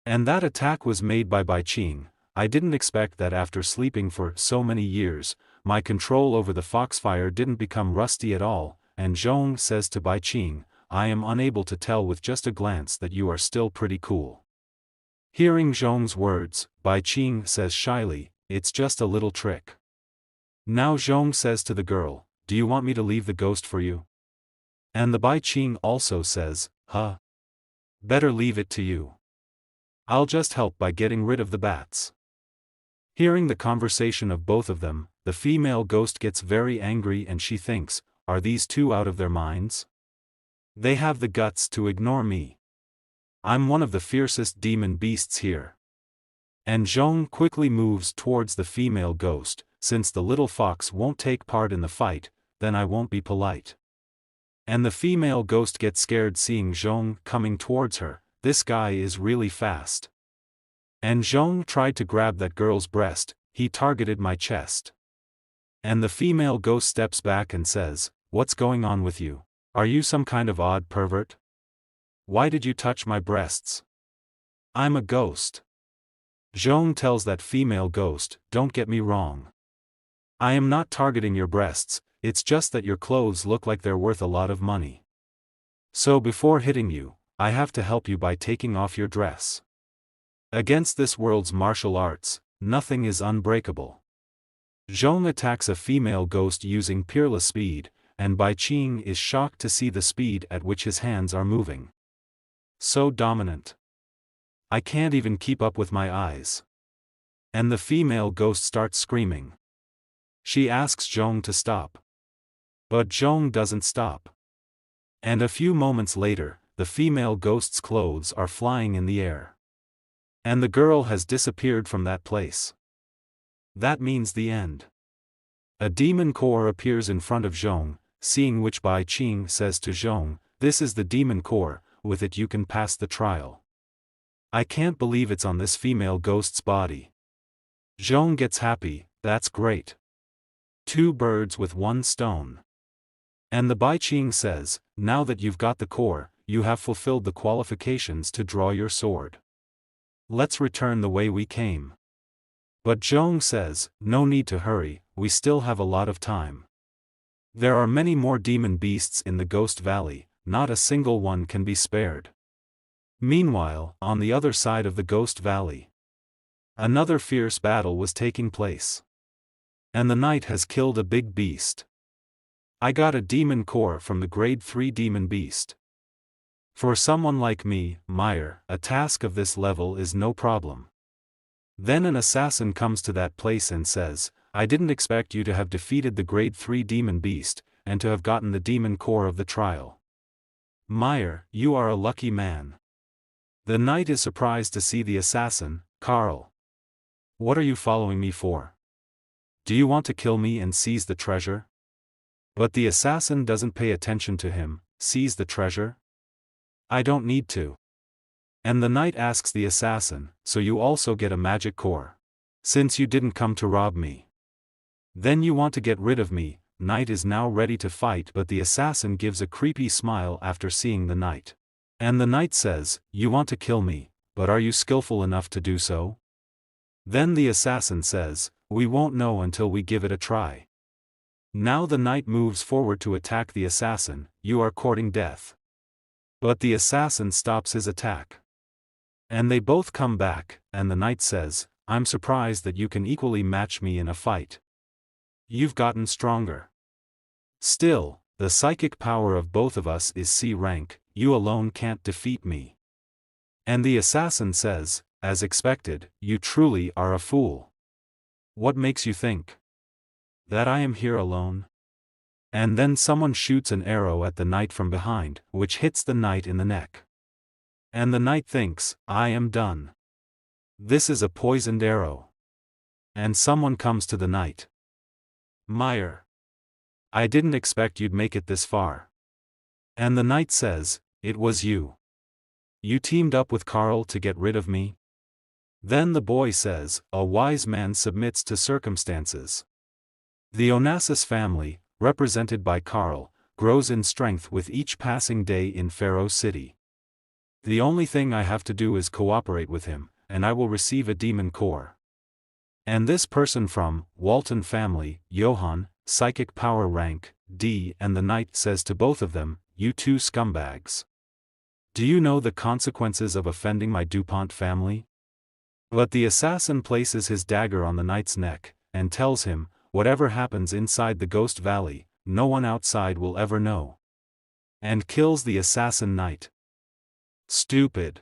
And that attack was made by Bai Qing. I didn't expect that after sleeping for so many years, my control over the foxfire didn't become rusty at all, and Zhong says to Bai Qing, I am unable to tell with just a glance that you are still pretty cool. Hearing Zhong's words, Bai Qing says shyly, it's just a little trick. Now Zhong says to the girl, do you want me to leave the ghost for you? And the Bai Qing also says, better leave it to you. I'll just help by getting rid of the bats. Hearing the conversation of both of them, the female ghost gets very angry and she thinks, are these two out of their minds? They have the guts to ignore me. I'm one of the fiercest demon beasts here. And Zhong quickly moves towards the female ghost. Since the little fox won't take part in the fight, then I won't be polite. And the female ghost gets scared seeing Zhong coming towards her. This guy is really fast. And Zhong tried to grab that girl's breast, he targeted my chest. And the female ghost steps back and says, "What's going on with you? Are you some kind of odd pervert? Why did you touch my breasts? I'm a ghost." Zhong tells that female ghost, "Don't get me wrong. I am not targeting your breasts, it's just that your clothes look like they're worth a lot of money. So before hitting you, I have to help you by taking off your dress. Against this world's martial arts, nothing is unbreakable." Zhong attacks a female ghost using peerless speed, and Bai Qing is shocked to see the speed at which his hands are moving. So dominant. I can't even keep up with my eyes. And the female ghost starts screaming. She asks Zhong to stop. But Zhong doesn't stop. And a few moments later, the female ghost's clothes are flying in the air. And the girl has disappeared from that place. That means the end. A demon core appears in front of Zhong, seeing which Bai Qing says to Zhong, "This is the demon core, with it you can pass the trial." I can't believe it's on this female ghost's body. Zhong gets happy, "That's great. 2 birds with 1 stone." And the Bai Qing says, "Now that you've got the core, you have fulfilled the qualifications to draw your sword. Let's return the way we came." But Zhong says, "No need to hurry, we still have a lot of time. There are many more demon beasts in the Ghost Valley, not a single one can be spared." Meanwhile, on the other side of the Ghost Valley, another fierce battle was taking place. And the knight has killed a big beast. I got a demon core from the grade 3 demon beast. For someone like me, Meyer, a task of this level is no problem. Then an assassin comes to that place and says, "I didn't expect you to have defeated the grade 3 demon beast, and to have gotten the demon core of the trial. Meyer, you are a lucky man." The knight is surprised to see the assassin, "Carl. What are you following me for? Do you want to kill me and seize the treasure?" But the assassin doesn't pay attention to him. "Seize the treasure? I don't need to." And the knight asks the assassin, "So you also get a magic core? Since you didn't come to rob me. Then you want to get rid of me." Knight is now ready to fight, but the assassin gives a creepy smile after seeing the knight. And the knight says, "You want to kill me, but are you skillful enough to do so?" Then the assassin says, "We won't know until we give it a try." Now the knight moves forward to attack the assassin. "You are courting death." But the assassin stops his attack. And they both come back, and the knight says, "I'm surprised that you can equally match me in a fight. You've gotten stronger. Still, the psychic power of both of us is C rank, you alone can't defeat me." And the assassin says, "As expected, you truly are a fool. What makes you think that I am here alone?" And then someone shoots an arrow at the knight from behind, which hits the knight in the neck. And the knight thinks, "I am done. This is a poisoned arrow." And someone comes to the knight. "Meyer, I didn't expect you'd make it this far." And the knight says, "It was you. You teamed up with Carl to get rid of me?" Then the boy says, "A wise man submits to circumstances." The Onassis family, represented by Carl, grows in strength with each passing day in Pharaoh City. The only thing I have to do is cooperate with him, and I will receive a demon core. And this person from Walton family, Johann, psychic power rank D, and the knight says to both of them, "You two scumbags. Do you know the consequences of offending my DuPont family?" But the assassin places his dagger on the knight's neck, and tells him, "Whatever happens inside the Ghost Valley, no one outside will ever know." And kills the assassin knight. "Stupid.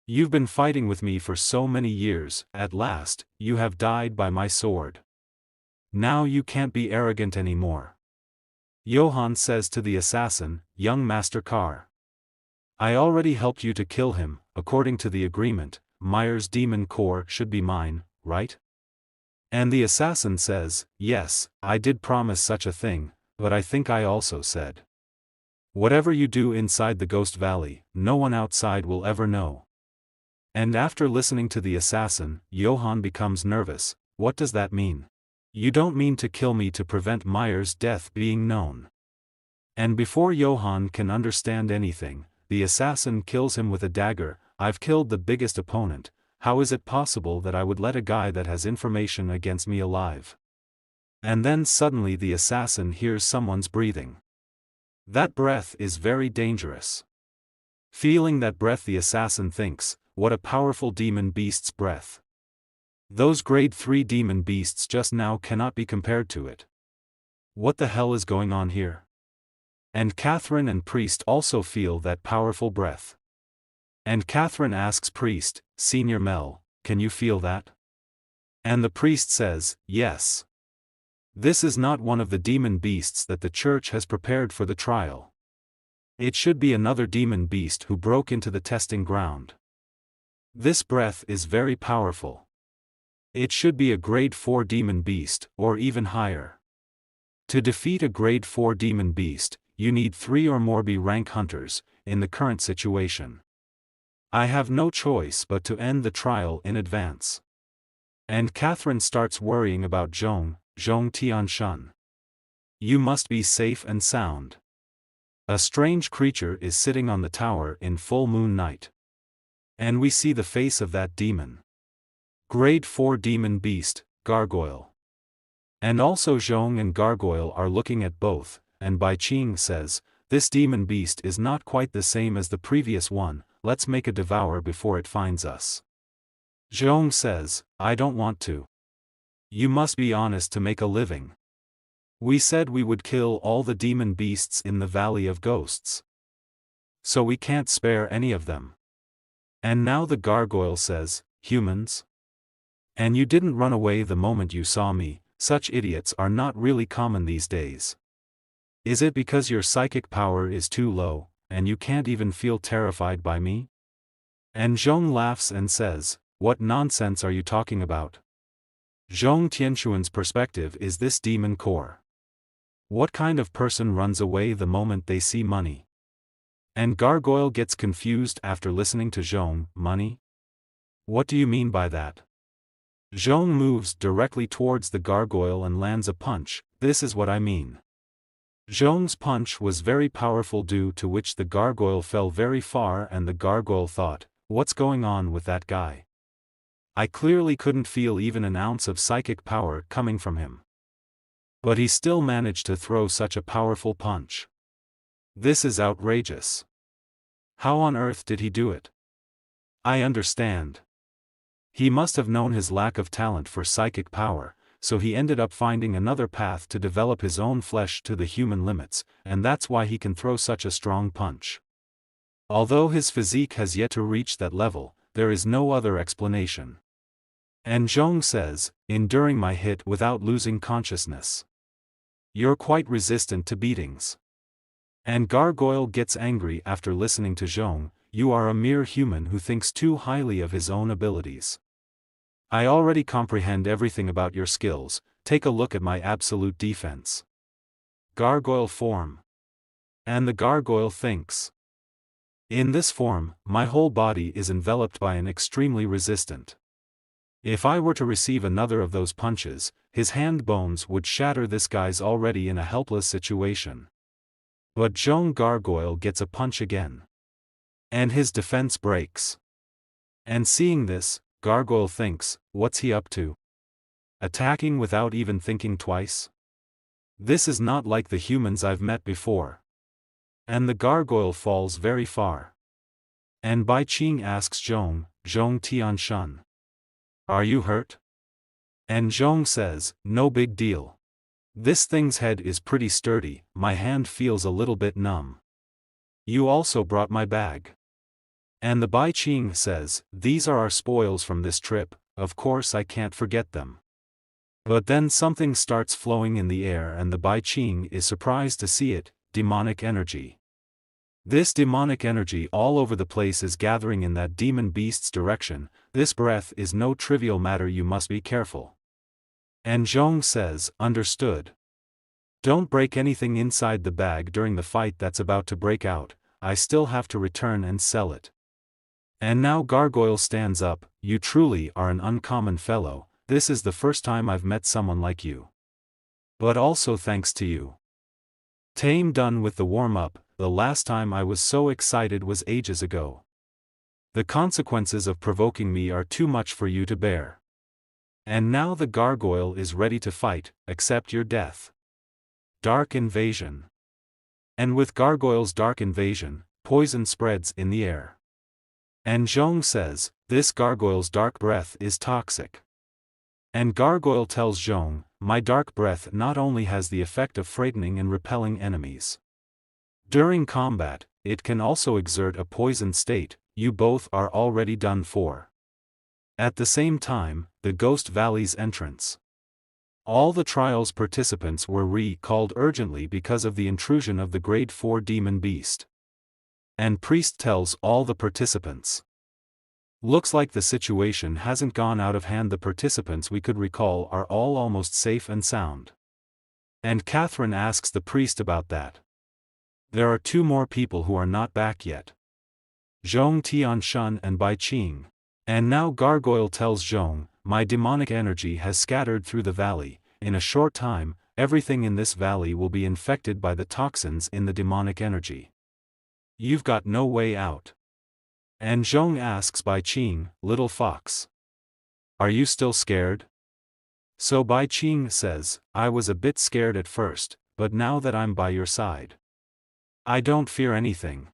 You've been fighting with me for so many years, at last, you have died by my sword. Now you can't be arrogant anymore." Johann says to the assassin, "Young Master Carr. I already helped you to kill him. According to the agreement, Meyer's demon core should be mine, right? And the assassin says, yes, I did promise such a thing, but I think I also said, whatever you do inside the Ghost Valley, no one outside will ever know. And after listening to the assassin, Johann becomes nervous. What does that mean? You don't mean to kill me to prevent Meyer's death being known. And before Johann can understand anything, the assassin kills him with a dagger. I've killed the biggest opponent. How is it possible that I would let a guy that has information against me alive? And then suddenly the assassin hears someone's breathing. That breath is very dangerous. Feeling that breath, the assassin thinks, what a powerful demon beast's breath. Those grade 3 demon beasts just now cannot be compared to it. What the hell is going on here? And Catherine and Priest also feel that powerful breath. And Catherine asks Priest, Senior Mel, can you feel that? And the priest says, yes. This is not one of the demon beasts that the church has prepared for the trial. It should be another demon beast who broke into the testing ground. This breath is very powerful. It should be a grade 4 demon beast, or even higher. To defeat a grade 4 demon beast, you need 3 or more B-rank hunters, in the current situation. I have no choice but to end the trial in advance. And Catherine starts worrying about Zhong Tianshun. You must be safe and sound. A strange creature is sitting on the tower in full moon night. And we see the face of that demon. Grade 4 demon beast, Gargoyle. And also Zhong and Gargoyle are looking at both, and Bai Qing says, this demon beast is not quite the same as the previous one, let's make a devour before it finds us. Zhong says, I don't want to. You must be honest to make a living. We said we would kill all the demon beasts in the Valley of Ghosts. So we can't spare any of them. And now the Gargoyle says, humans? And you didn't run away the moment you saw me. Such idiots are not really common these days. Is it because your psychic power is too low, and you can't even feel terrified by me? And Zhong laughs and says, what nonsense are you talking about? Zhong Tianshuan's perspective is this demon core. What kind of person runs away the moment they see money? And Gargoyle gets confused after listening to Zhong, money? What do you mean by that? Zhong moves directly towards the Gargoyle and lands a punch. This is what I mean. Zhong's punch was very powerful, due to which the Gargoyle fell very far, and the Gargoyle thought, what's going on with that guy? I clearly couldn't feel even an ounce of psychic power coming from him. But he still managed to throw such a powerful punch. This is outrageous. How on earth did he do it? I understand. He must have known his lack of talent for psychic power, so he ended up finding another path to develop his own flesh to the human limits, and that's why he can throw such a strong punch. Although his physique has yet to reach that level, there is no other explanation. And Zhong says, enduring my hit without losing consciousness. You're quite resistant to beatings. And Gargoyle gets angry after listening to Zhong, you are a mere human who thinks too highly of his own abilities. I already comprehend everything about your skills, take a look at my absolute defense. Gargoyle form. And the Gargoyle thinks. In this form, my whole body is enveloped by an extremely resistant. If I were to receive another of those punches, his hand bones would shatter. This guy's already in a helpless situation. But Zhong Gargoyle gets a punch again. And his defense breaks. And seeing this, Gargoyle thinks, what's he up to? Attacking without even thinking twice? This is not like the humans I've met before. And the Gargoyle falls very far. And Bai Qing asks Zhong Tianshun. Are you hurt? And Zhong says, no big deal. This thing's head is pretty sturdy, my hand feels a little bit numb. You also brought my bag. And the Bai Qing says, these are our spoils from this trip, of course I can't forget them. But then something starts flowing in the air and the Bai Qing is surprised to see it, demonic energy. This demonic energy all over the place is gathering in that demon beast's direction. This breath is no trivial matter, you must be careful. And Zhong says, understood. Don't break anything inside the bag during the fight that's about to break out, I still have to return and sell it. And now Gargoyle stands up, you truly are an uncommon fellow, this is the first time I've met someone like you. But also thanks to you. Tame done with the warm-up, the last time I was so excited was ages ago. The consequences of provoking me are too much for you to bear. And now the gargoyle is ready to fight, accept your death. Dark invasion. And with Gargoyle's dark invasion, poison spreads in the air. And Zhong says, this gargoyle's dark breath is toxic. And Gargoyle tells Zhong, my dark breath not only has the effect of frightening and repelling enemies. During combat, it can also exert a poisoned state, you both are already done for. At the same time, the Ghost Valley's entrance. All the trial's participants were recalled urgently because of the intrusion of the Grade 4 demon beast. And Priest tells all the participants. Looks like the situation hasn't gone out of hand, the participants we could recall are all almost safe and sound. And Catherine asks the priest about that. There are 2 more people who are not back yet. Zhong Tianshun and Bai Qing. And now Gargoyle tells Zhong, my demonic energy has scattered through the valley, in a short time, everything in this valley will be infected by the toxins in the demonic energy. You've got no way out. And Zhong asks Bai Qing, little fox. Are you still scared? So Bai Qing says, I was a bit scared at first, but now that I'm by your side, I don't fear anything.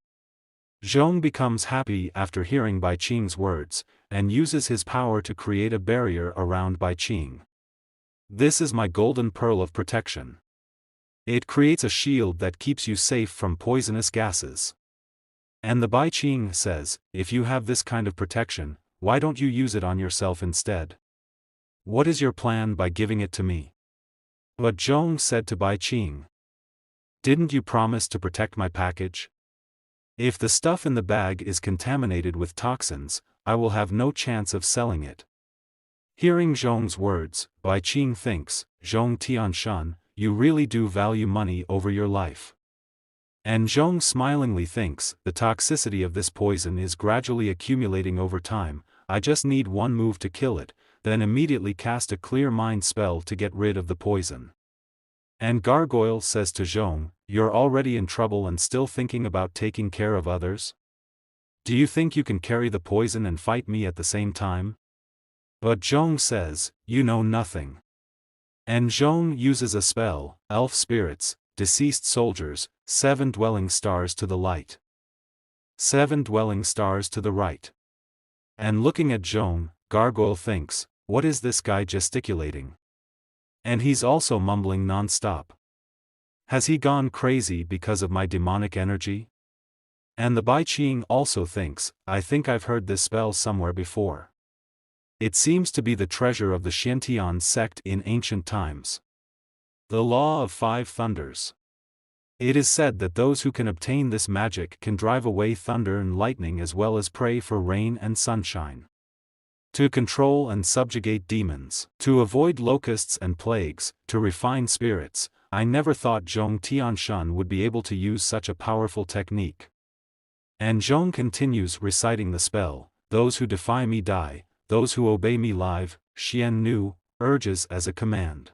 Zhong becomes happy after hearing Bai Qing's words, and uses his power to create a barrier around Bai Qing. This is my golden pearl of protection. It creates a shield that keeps you safe from poisonous gases. And the Bai Qing says, if you have this kind of protection, why don't you use it on yourself instead? What is your plan by giving it to me? But Zhong said to Bai Qing, didn't you promise to protect my package? If the stuff in the bag is contaminated with toxins, I will have no chance of selling it. Hearing Zhong's words, Bai Qing thinks, Zhong Tianshun, you really do value money over your life. And Zhong smilingly thinks, the toxicity of this poison is gradually accumulating over time, I just need one move to kill it, then immediately cast a clear mind spell to get rid of the poison. And Gargoyle says to Zhong, you're already in trouble and still thinking about taking care of others? Do you think you can carry the poison and fight me at the same time? But Zhong says, you know nothing. And Zhong uses a spell, elf spirits, deceased soldiers, 7 dwelling stars to the light. 7 dwelling stars to the right. And looking at Zhong, Gargoyle thinks, what is this guy gesticulating? And he's also mumbling non-stop. Has he gone crazy because of my demonic energy? And the Bai Qing also thinks, I think I've heard this spell somewhere before. It seems to be the treasure of the Xiantian sect in ancient times. The Law of 5 Thunders. It is said that those who can obtain this magic can drive away thunder and lightning as well as pray for rain and sunshine. To control and subjugate demons, to avoid locusts and plagues, to refine spirits, I never thought Zhong Tianshun would be able to use such a powerful technique. And Zhong continues reciting the spell, those who defy me die, those who obey me live, Xian Nu, urges as a command.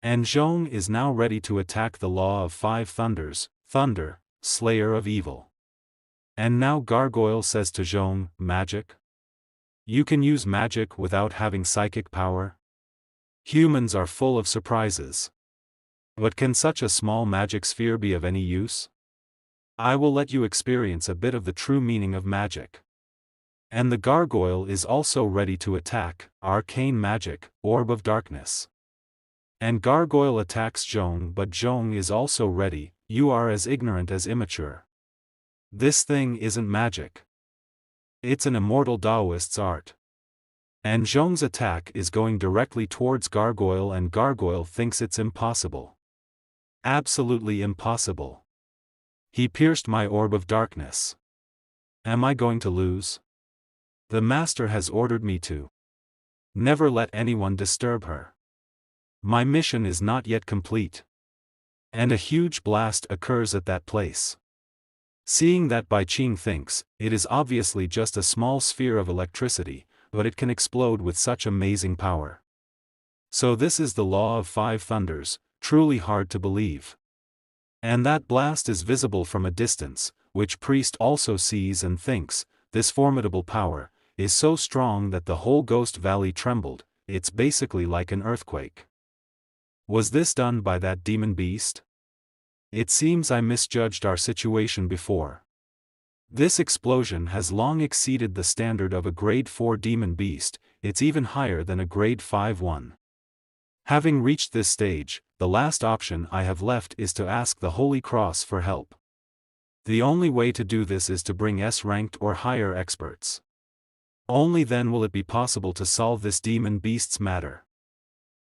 And Zhong is now ready to attack the Law of 5 Thunders, Thunder, Slayer of Evil. And now Gargoyle says to Zhong, magic? You can use magic without having psychic power? Humans are full of surprises. But can such a small magic sphere be of any use? I will let you experience a bit of the true meaning of magic. And the gargoyle is also ready to attack, arcane magic, orb of darkness. And gargoyle attacks Zhong, but Zhong is also ready, you are as ignorant as immature. This thing isn't magic. It's an immortal Taoist's art. And Zhong's attack is going directly towards Gargoyle and Gargoyle thinks it's impossible. Absolutely impossible. He pierced my orb of darkness. Am I going to lose? The master has ordered me to never let anyone disturb her. My mission is not yet complete. And a huge blast occurs at that place. Seeing that Bai Qing thinks, it is obviously just a small sphere of electricity, but it can explode with such amazing power. So this is the law of five thunders, truly hard to believe. And that blast is visible from a distance, which priest also sees and thinks, this formidable power is so strong that the whole Ghost Valley trembled. It's basically like an earthquake. Was this done by that demon beast? It seems I misjudged our situation before. This explosion has long exceeded the standard of a grade 4 demon beast, it's even higher than a grade 5 one. Having reached this stage, the last option I have left is to ask the Holy Cross for help. The only way to do this is to bring S-ranked or higher experts. Only then will it be possible to solve this demon beast's matter.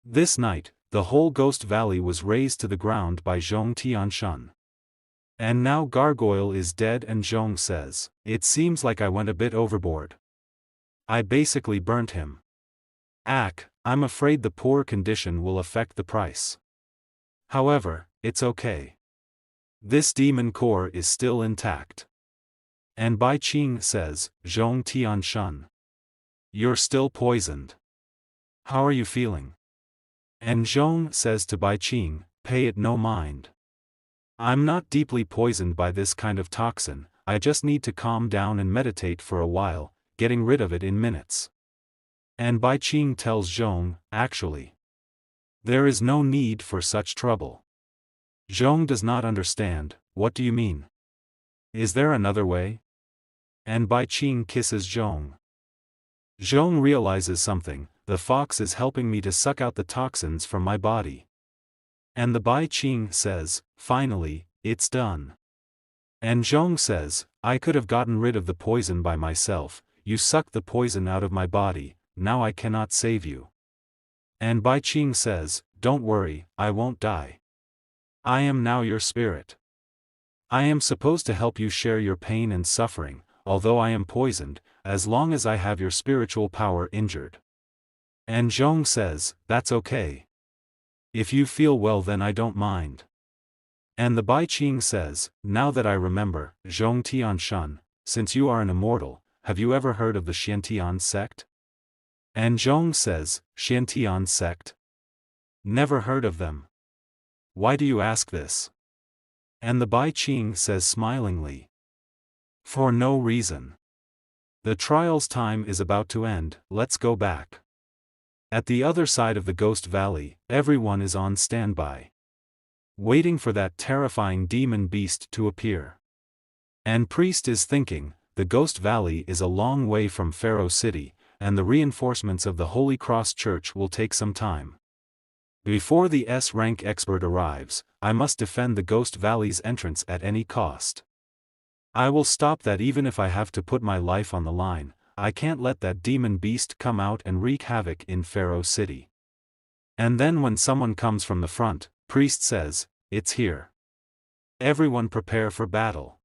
This night, the whole Ghost Valley was razed to the ground by Zhong Tianshan. And now Gargoyle is dead and Zhong says, it seems like I went a bit overboard. I basically burnt him. I'm afraid the poor condition will affect the price. However, it's okay. This demon core is still intact. And Bai Qing says, Zhong Tianshan. You're still poisoned. How are you feeling? And Zhong says to Bai Qing, pay it no mind. I'm not deeply poisoned by this kind of toxin, I just need to calm down and meditate for a while, getting rid of it in minutes. And Bai Qing tells Zhong, actually, there is no need for such trouble. Zhong does not understand, what do you mean? Is there another way? And Bai Qing kisses Zhong. Zhong realizes something, the fox is helping me to suck out the toxins from my body. And the Bai Qing says, finally, it's done. And Zhong says, I could have gotten rid of the poison by myself, you sucked the poison out of my body, now I cannot save you. And Bai Qing says, don't worry, I won't die. I am now your spirit. I am supposed to help you share your pain and suffering, although I am poisoned, as long as I have your spiritual power injured. And Zhong says, that's okay. If you feel well then I don't mind. And the Bai Qing says, now that I remember, Zhong Tianshan, since you are an immortal, have you ever heard of the Xiantian sect? And Zhong says, Xiantian sect? Never heard of them. Why do you ask this? And the Bai Qing says smilingly, for no reason. The trial's time is about to end, let's go back. At the other side of the Ghost Valley, everyone is on standby, waiting for that terrifying demon beast to appear. And Priest is thinking, the Ghost Valley is a long way from Pharaoh City, and the reinforcements of the Holy Cross Church will take some time. Before the S-rank expert arrives, I must defend the Ghost Valley's entrance at any cost. I will stop that even if I have to put my life on the line. I can't let that demon beast come out and wreak havoc in Pharaoh City. And then when someone comes from the front, Priest says, it's here. Everyone prepare for battle.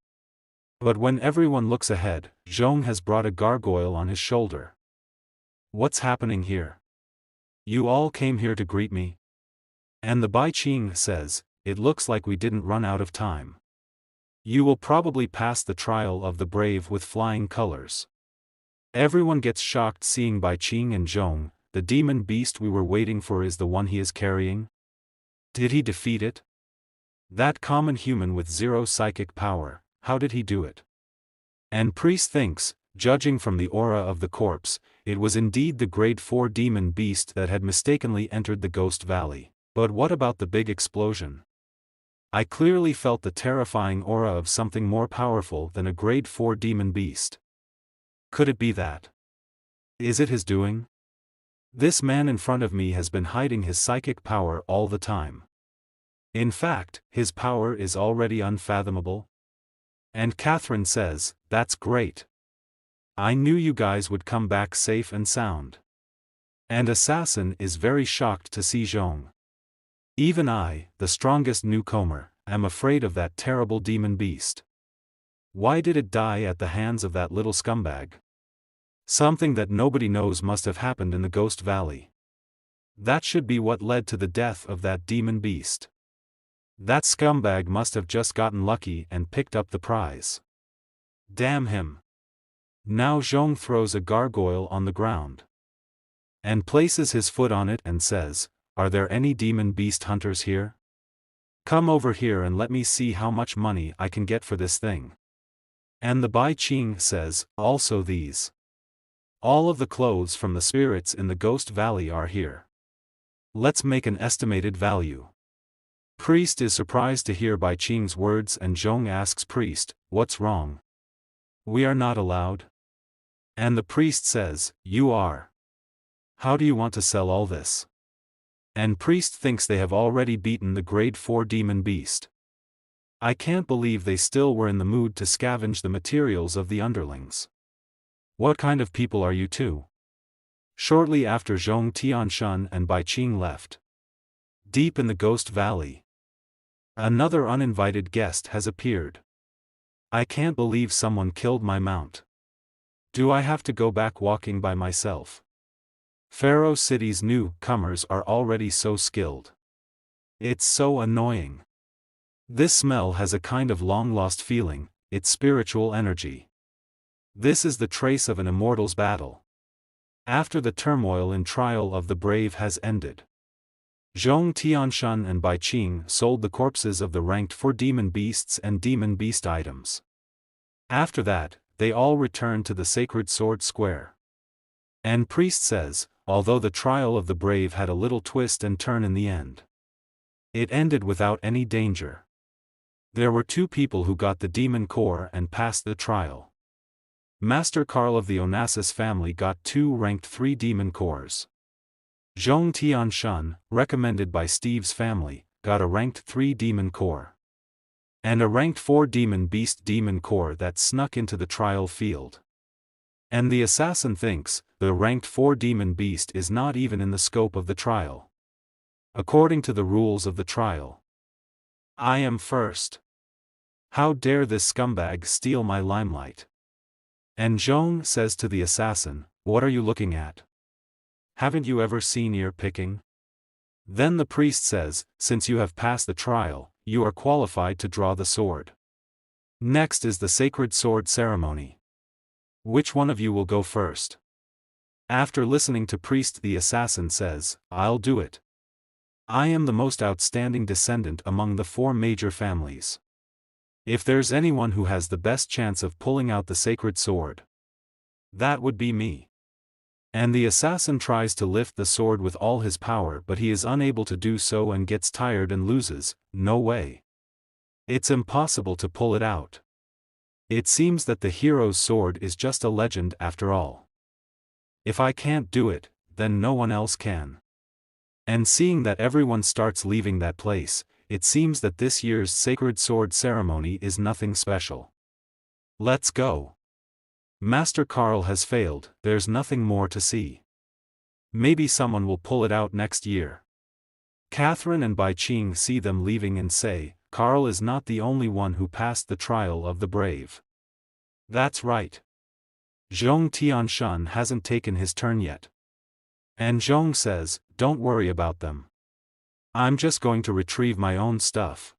But when everyone looks ahead, Zhong has brought a gargoyle on his shoulder. What's happening here? You all came here to greet me? And the Bai Qing says, it looks like we didn't run out of time. You will probably pass the trial of the brave with flying colors. Everyone gets shocked seeing Bai Qing and Zhong, the demon beast we were waiting for is the one he is carrying? Did he defeat it? That common human with zero psychic power, how did he do it? And Priest thinks, judging from the aura of the corpse, it was indeed the grade 4 demon beast that had mistakenly entered the Ghost Valley. But what about the big explosion? I clearly felt the terrifying aura of something more powerful than a grade 4 demon beast. Could it be that? Is it his doing? This man in front of me has been hiding his psychic power all the time. In fact, his power is already unfathomable. And Catherine says, that's great. I knew you guys would come back safe and sound. And Assassin is very shocked to see Zhong. Even I, the strongest newcomer, am afraid of that terrible demon beast. Why did it die at the hands of that little scumbag? Something that nobody knows must have happened in the Ghost Valley. That should be what led to the death of that demon beast. That scumbag must have just gotten lucky and picked up the prize. Damn him. Now Zhong throws a gargoyle on the ground and places his foot on it and says, "Are there any demon beast hunters here? Come over here and let me see how much money I can get for this thing." And the Bai Ching says, "Also these. All of the clothes from the spirits in the Ghost Valley are here. Let's make an estimated value." Priest is surprised to hear Bai Ching's words and Zhong asks Priest, "What's wrong? We are not allowed?" And the priest says, "You are. How do you want to sell all this?" And Priest thinks they have already beaten the grade 4 demon beast. I can't believe they still were in the mood to scavenge the materials of the underlings. What kind of people are you two? Shortly after Zhong Tianshan and Bai Qing left. Deep in the Ghost Valley, another uninvited guest has appeared. I can't believe someone killed my mount. Do I have to go back walking by myself? Pharaoh City's newcomers are already so skilled. It's so annoying. This smell has a kind of long-lost feeling, it's spiritual energy. This is the trace of an immortal's battle. After the turmoil and trial of the brave has ended, Zhong Tianshan and Bai Qing sold the corpses of the ranked 4 demon beasts and demon beast items. After that, they all returned to the Sacred Sword Square. And Priest says, although the trial of the brave had a little twist and turn in the end, it ended without any danger. There were 2 people who got the demon core and passed the trial. Master Carl of the Onassis family got 2 ranked 3 demon cores. Zhong Tianshan, recommended by Steve's family, got a ranked 3 demon core. And a ranked 4 demon beast demon core that snuck into the trial field. And the assassin thinks, the ranked 4 demon beast is not even in the scope of the trial. According to the rules of the trial, I am first. How dare this scumbag steal my limelight? And Zhong says to the assassin, "What are you looking at? Haven't you ever seen ear picking?" Then the priest says, "Since you have passed the trial, you are qualified to draw the sword. Next is the sacred sword ceremony. Which one of you will go first?" After listening to priest, the assassin says, "I'll do it. I am the most outstanding descendant among the 4 major families. If there's anyone who has the best chance of pulling out the sacred sword, that would be me." And the assassin tries to lift the sword with all his power, but he is unable to do so and gets tired and loses. No way. It's impossible to pull it out. It seems that the hero's sword is just a legend after all. If I can't do it, then no one else can. And seeing that everyone starts leaving that place, it seems that this year's sacred sword ceremony is nothing special. Let's go. Master Carl has failed, there's nothing more to see. Maybe someone will pull it out next year. Catherine and Bai Qing see them leaving and say, "Carl is not the only one who passed the trial of the brave." That's right. Zhong Tianshan hasn't taken his turn yet. And Zhong says, "Don't worry about them. I'm just going to retrieve my own stuff."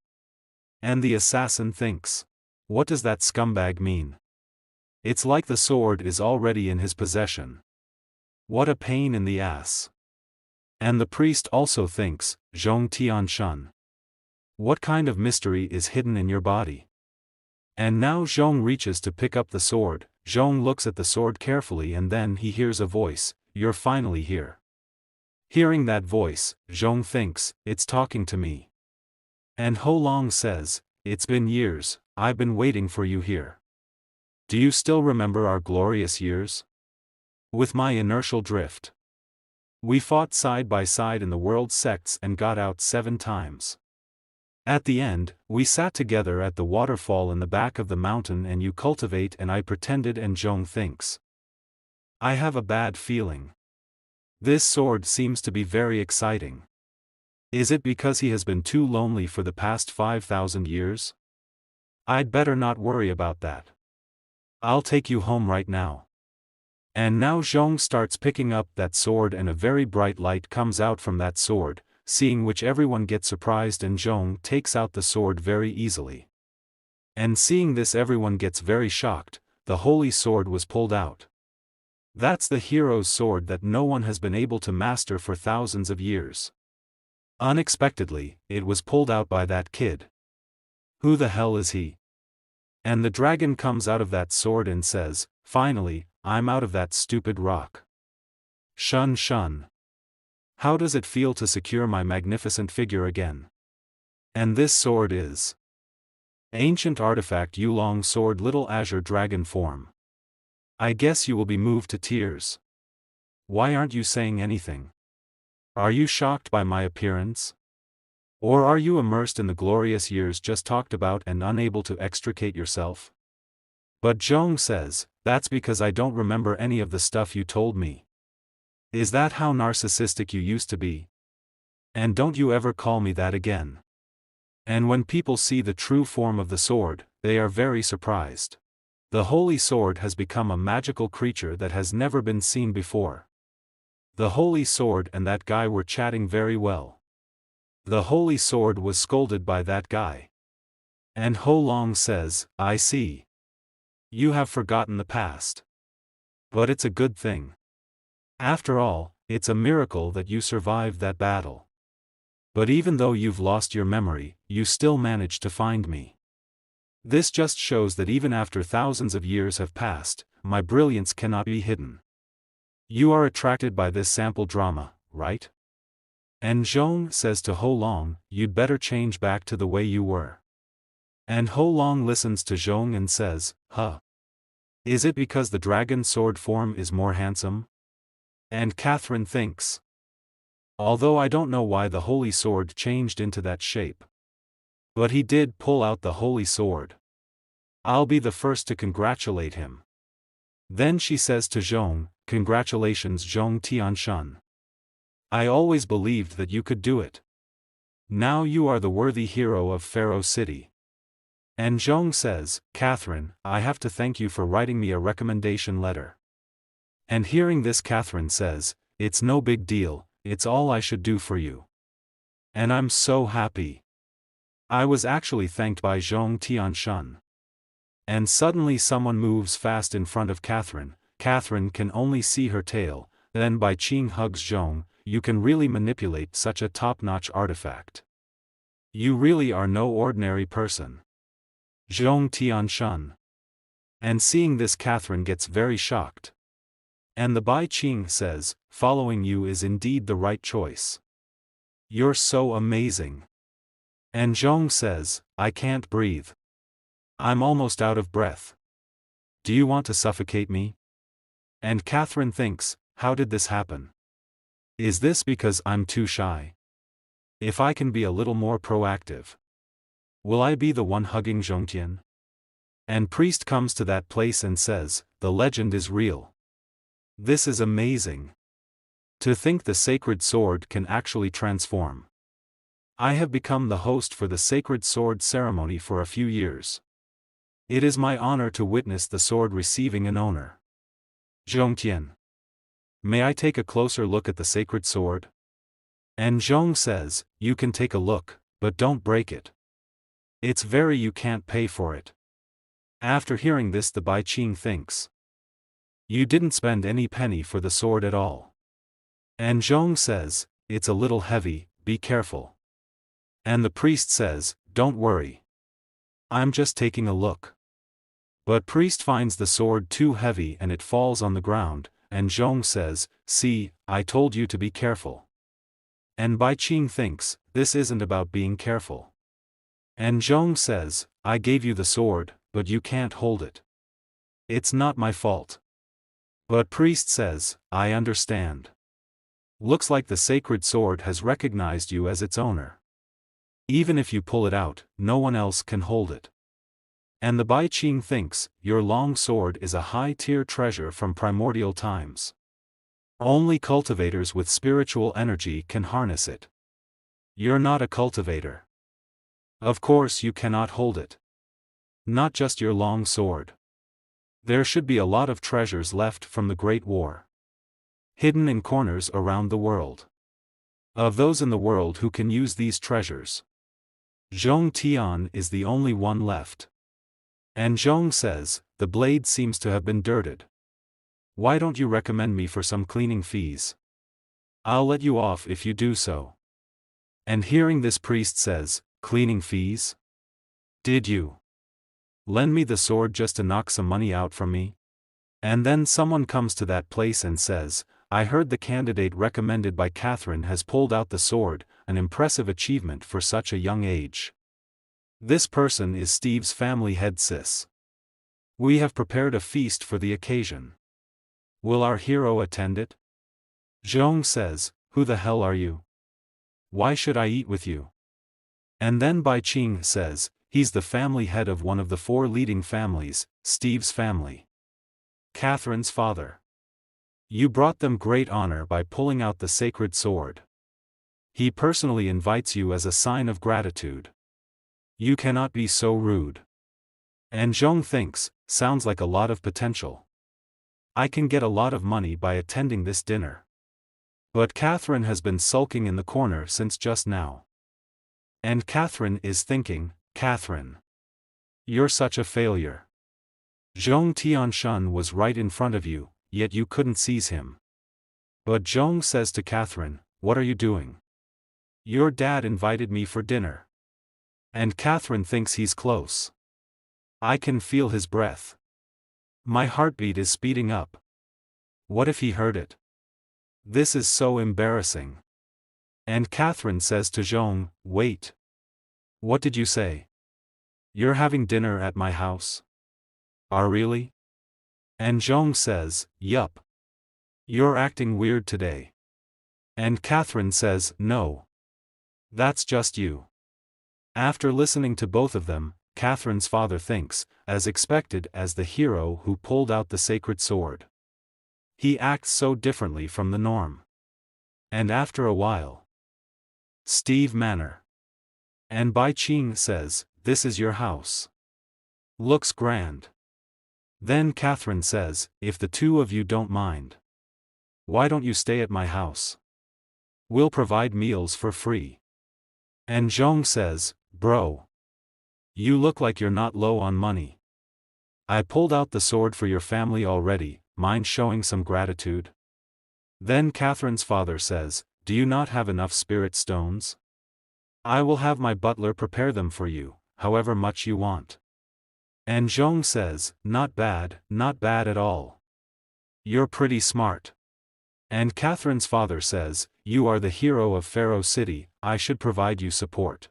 And the assassin thinks, what does that scumbag mean? It's like the sword is already in his possession. What a pain in the ass. And the priest also thinks, Zhong Tianshan, what kind of mystery is hidden in your body? And now Zhong reaches to pick up the sword. Zhong looks at the sword carefully and then he hears a voice, "You're finally here." Hearing that voice, Zhong thinks, it's talking to me. And Ho Long says, "It's been years, I've been waiting for you here. Do you still remember our glorious years? With my inertial drift. We fought side by side in the world sects and got out 7 times. At the end, we sat together at the waterfall in the back of the mountain and you cultivate and I pretended." And Zhong thinks, I have a bad feeling. This sword seems to be very exciting. Is it because he has been too lonely for the past 5,000 years? I'd better not worry about that. I'll take you home right now. And now Zhong starts picking up that sword and a very bright light comes out from that sword, seeing which everyone gets surprised and Zhong takes out the sword very easily. And seeing this everyone gets very shocked, the holy sword was pulled out. That's the hero's sword that no one has been able to master for thousands of years. Unexpectedly, it was pulled out by that kid. Who the hell is he? And the dragon comes out of that sword and says, "Finally, I'm out of that stupid rock. Shun shun. How does it feel to secure my magnificent figure again? And this sword is ancient artifact Yulong sword little azure dragon form. I guess you will be moved to tears. Why aren't you saying anything? Are you shocked by my appearance? Or are you immersed in the glorious years just talked about and unable to extricate yourself?" But Zhong says, "That's because I don't remember any of the stuff you told me. Is that how narcissistic you used to be? And don't you ever call me that again." And when people see the true form of the sword, they are very surprised. The holy sword has become a magical creature that has never been seen before. The holy sword and that guy were chatting very well. The holy sword was scolded by that guy. And Ho Long says, "I see. You have forgotten the past. But it's a good thing. After all, it's a miracle that you survived that battle. But even though you've lost your memory, you still managed to find me. This just shows that even after thousands of years have passed, my brilliance cannot be hidden. You are attracted by this sample drama, right?" And Zhong says to Ho Long, "You'd better change back to the way you were." And Ho Long listens to Zhong and says, "Huh. Is it because the dragon sword form is more handsome?" And Catherine thinks, "Although I don't know why the holy sword changed into that shape. But he did pull out the holy sword. I'll be the first to congratulate him." Then she says to Zhong, "Congratulations Zhong Tianshun. I always believed that you could do it. Now you are the worthy hero of Pharaoh City." And Zhong says, "Catherine, I have to thank you for writing me a recommendation letter." And hearing this Catherine says, "It's no big deal, it's all I should do for you. And I'm so happy. I was actually thanked by Zhong Tianshun." And suddenly someone moves fast in front of Catherine. Catherine can only see her tail, then Bai Qing hugs Zhong. "You can really manipulate such a top-notch artifact. You really are no ordinary person. Zhong Tianshun." And seeing this Catherine gets very shocked. And the Bai Qing says, "Following you is indeed the right choice. You're so amazing." And Zhong says, "I can't breathe. I'm almost out of breath. Do you want to suffocate me?" And Catherine thinks, "How did this happen? Is this because I'm too shy? If I can be a little more proactive, will I be the one hugging Zhongtian?" And priest comes to that place and says, "The legend is real. This is amazing. To think the sacred sword can actually transform. I have become the host for the sacred sword ceremony for a few years. It is my honor to witness the sword receiving an owner. Zhongtian. May I take a closer look at the sacred sword?" And Zhong says, "You can take a look, but don't break it. It's very you can't pay for it." After hearing this the Bai Qing thinks, "You didn't spend any penny for the sword at all." And Zhong says, "It's a little heavy, be careful." And the priest says, "Don't worry. I'm just taking a look." But priest finds the sword too heavy and it falls on the ground, and Zhong says, "See, I told you to be careful." And Bai Qing thinks, this isn't about being careful. And Zhong says, "I gave you the sword, but you can't hold it. It's not my fault." But priest says, "I understand. Looks like the sacred sword has recognized you as its owner. Even if you pull it out, no one else can hold it." And the Bai Qing thinks, "Your long sword is a high-tier treasure from primordial times. Only cultivators with spiritual energy can harness it. You're not a cultivator. Of course you cannot hold it. Not just your long sword. There should be a lot of treasures left from the Great War, hidden in corners around the world. Of those in the world who can use these treasures, Zhong Tian is the only one left. And Zhong says, the blade seems to have been dirted. Why don't you recommend me for some cleaning fees? I'll let you off if you do so. And hearing this, priest says, cleaning fees? Did you lend me the sword just to knock some money out from me? And then someone comes to that place and says, I heard the candidate recommended by Catherine has pulled out the sword, an impressive achievement for such a young age. This person is Steve's family head sis. We have prepared a feast for the occasion. Will our hero attend it? Zhong says, who the hell are you? Why should I eat with you? And then Bai Qing says, he's the family head of one of the 4 leading families, Steve's family. Catherine's father. You brought them great honor by pulling out the sacred sword. He personally invites you as a sign of gratitude. You cannot be so rude. And Zhong thinks, sounds like a lot of potential. I can get a lot of money by attending this dinner. But Catherine has been sulking in the corner since just now. And Catherine is thinking, Catherine, you're such a failure. Zhong Tianshan was right in front of you, yet you couldn't seize him. But Zhong says to Catherine, what are you doing? Your dad invited me for dinner. And Catherine thinks he's close. I can feel his breath. My heartbeat is speeding up. What if he heard it? This is so embarrassing. And Catherine says to Zhong, wait. What did you say? You're having dinner at my house? Are really? And Zhong says, yup. You're acting weird today. And Catherine says, no. That's just you. After listening to both of them, Catherine's father thinks, as expected, as the hero who pulled out the sacred sword. He acts so differently from the norm. And after a while, Steve Manor. And Bai Qing says, this is your house. Looks grand. Then Catherine says, if the 2 of you don't mind, why don't you stay at my house? We'll provide meals for free. And Zhong says, bro. You look like you're not low on money. I pulled out the sword for your family already, mind showing some gratitude? Then Catherine's father says, do you not have enough spirit stones? I will have my butler prepare them for you, however much you want. And Zhong says, not bad at all. You're pretty smart. And Catherine's father says, you are the hero of Pharaoh City, I should provide you support.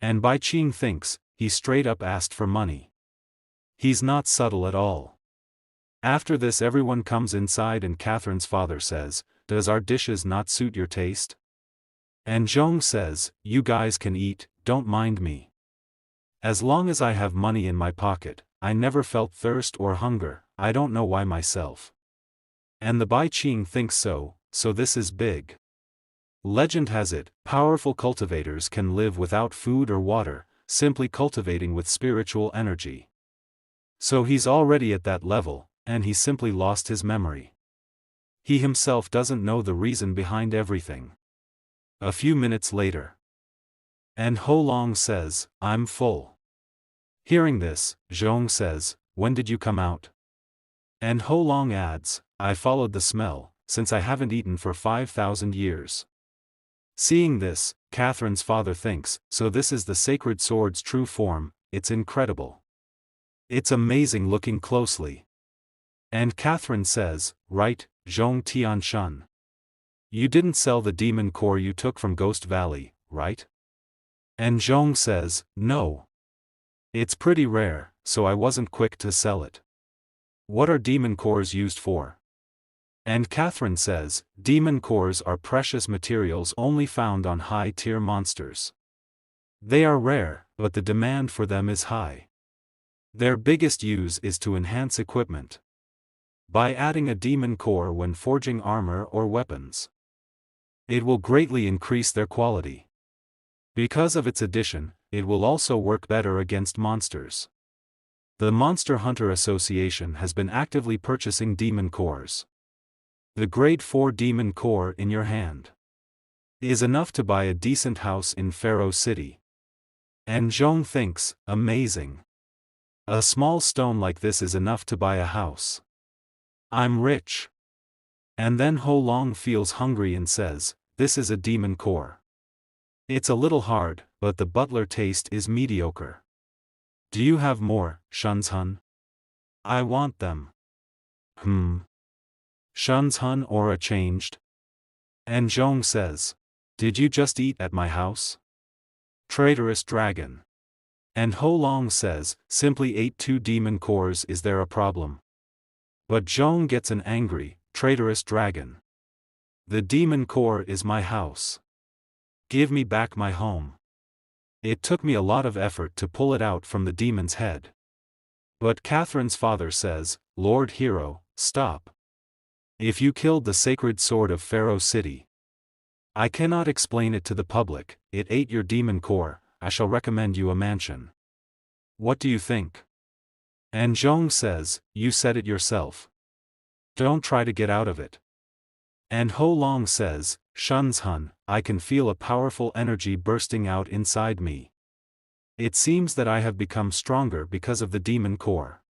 And Bai Qing thinks, he straight up asked for money. He's not subtle at all. After this everyone comes inside and Catherine's father says, does our dishes not suit your taste? And Zhong says, you guys can eat, don't mind me. As long as I have money in my pocket, I never felt thirst or hunger, I don't know why myself. And the Bai Qing thinks so this is big. Legend has it, powerful cultivators can live without food or water, simply cultivating with spiritual energy. So he's already at that level, and he simply lost his memory. He himself doesn't know the reason behind everything. A few minutes later. And Ho Long says, I'm full. Hearing this, Zhong says, when did you come out? And Ho Long adds, I followed the smell, since I haven't eaten for 5,000 years. Seeing this, Catherine's father thinks, so this is the sacred sword's true form, it's incredible. It's amazing looking closely. And Catherine says, right, Zhong Tianshan. You didn't sell the demon core you took from Ghost Valley, right? And Zhong says, no. It's pretty rare, so I wasn't quick to sell it. What are demon cores used for? And Catherine says, demon cores are precious materials only found on high-tier monsters. They are rare, but the demand for them is high. Their biggest use is to enhance equipment. By adding a demon core when forging armor or weapons, it will greatly increase their quality. Because of its addition, it will also work better against monsters. The Monster Hunter Association has been actively purchasing demon cores. The grade 4 demon core in your hand is enough to buy a decent house in Pharaoh City. And Zhong thinks, amazing. A small stone like this is enough to buy a house. I'm rich. And then Ho Long feels hungry and says, this is a demon core. It's a little hard, but the butler taste is mediocre. Do you have more, Shunzhun? I want them. Shunzhun aura changed. And Zhong says, did you just eat at my house? Traitorous dragon. And Ho Long says, simply ate 2 demon cores, is there a problem? But Zhong gets an angry, traitorous dragon. The demon core is my house. Give me back my home. It took me a lot of effort to pull it out from the demon's head. But Catherine's father says, Lord Hero, stop. If you killed the sacred sword of Pharaoh City, I cannot explain it to the public, it ate your demon core, I shall recommend you a mansion. What do you think? And Zhong says, you said it yourself. Don't try to get out of it. And Ho Long says, Shunzhun, I can feel a powerful energy bursting out inside me. It seems that I have become stronger because of the demon core.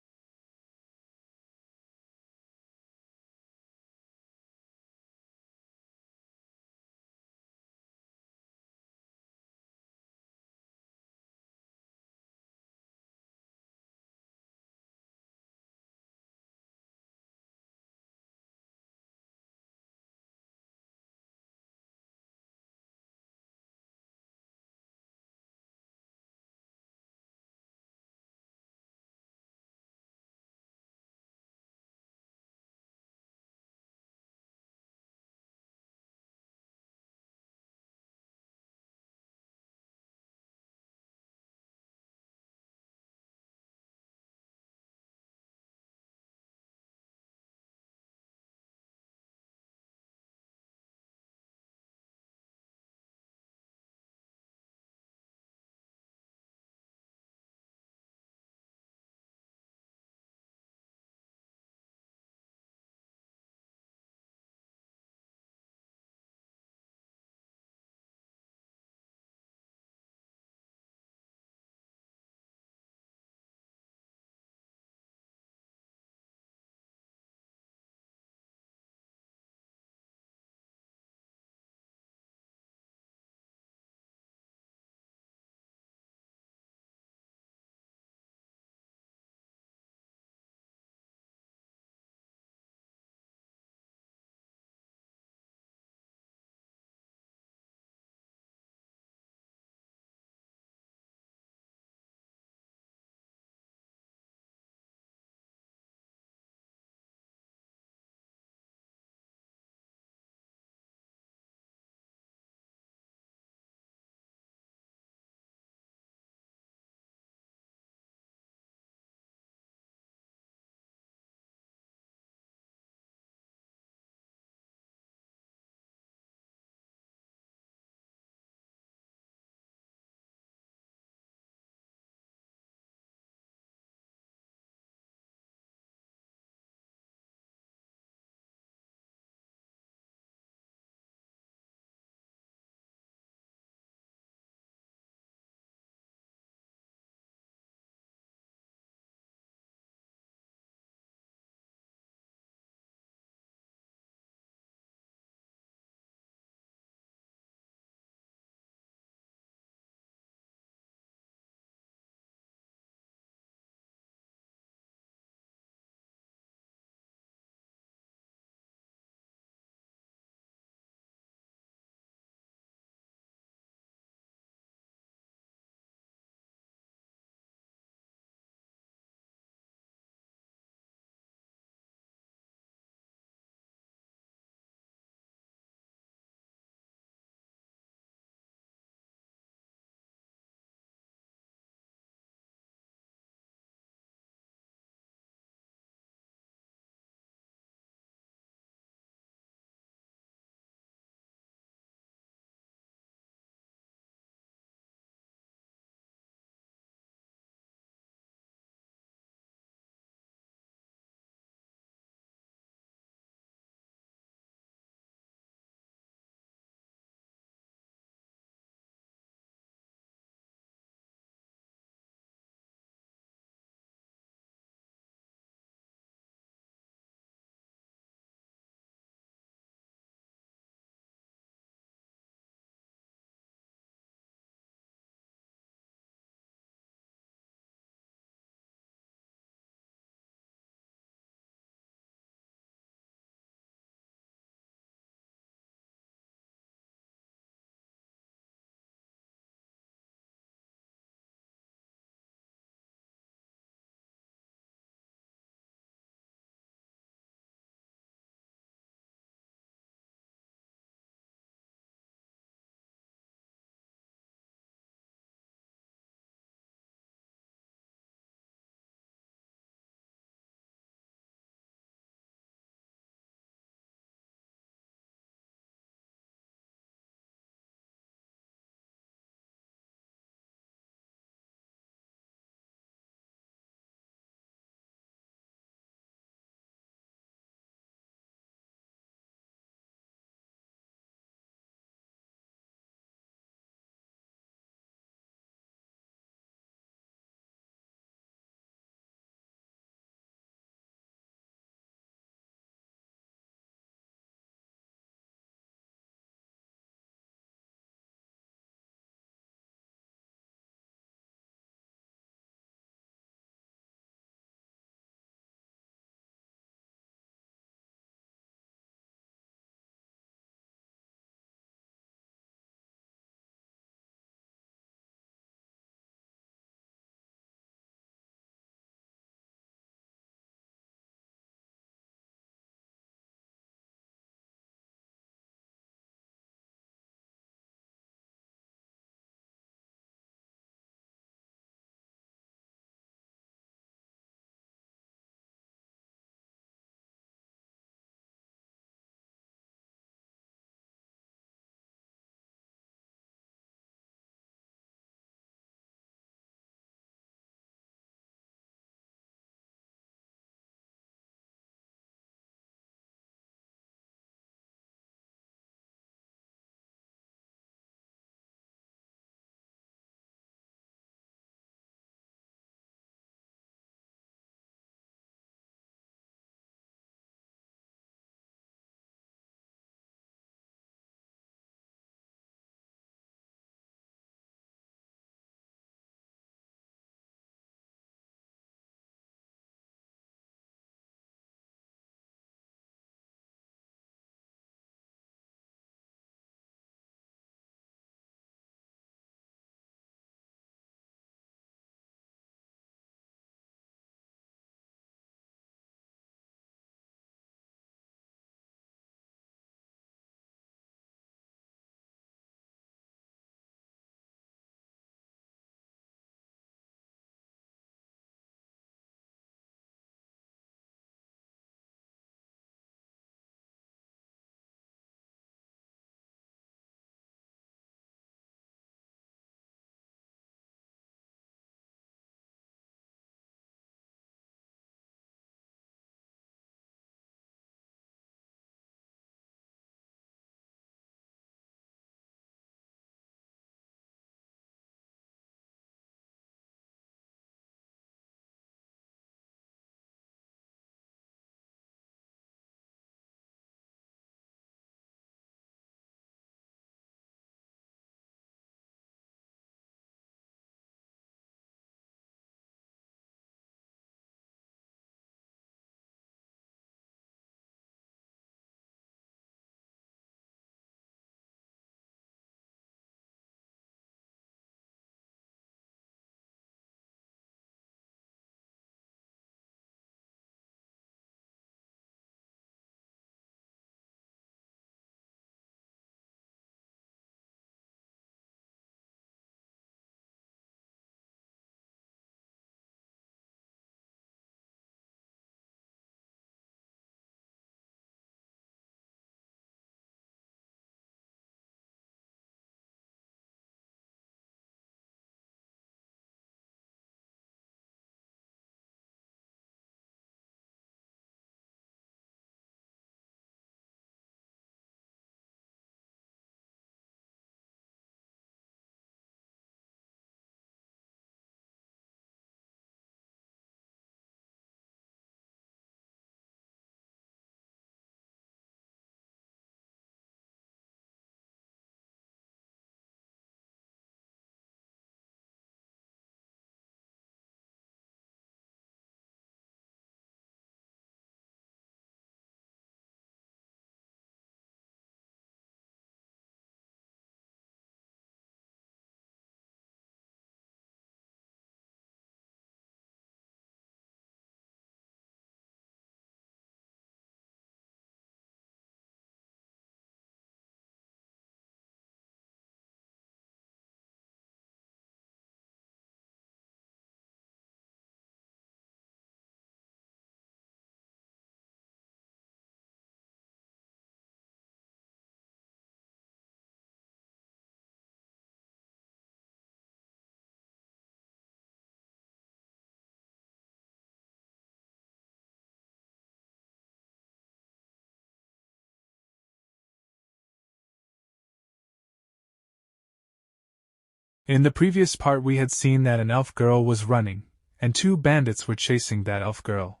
In the previous part we had seen that an elf girl was running, and 2 bandits were chasing that elf girl.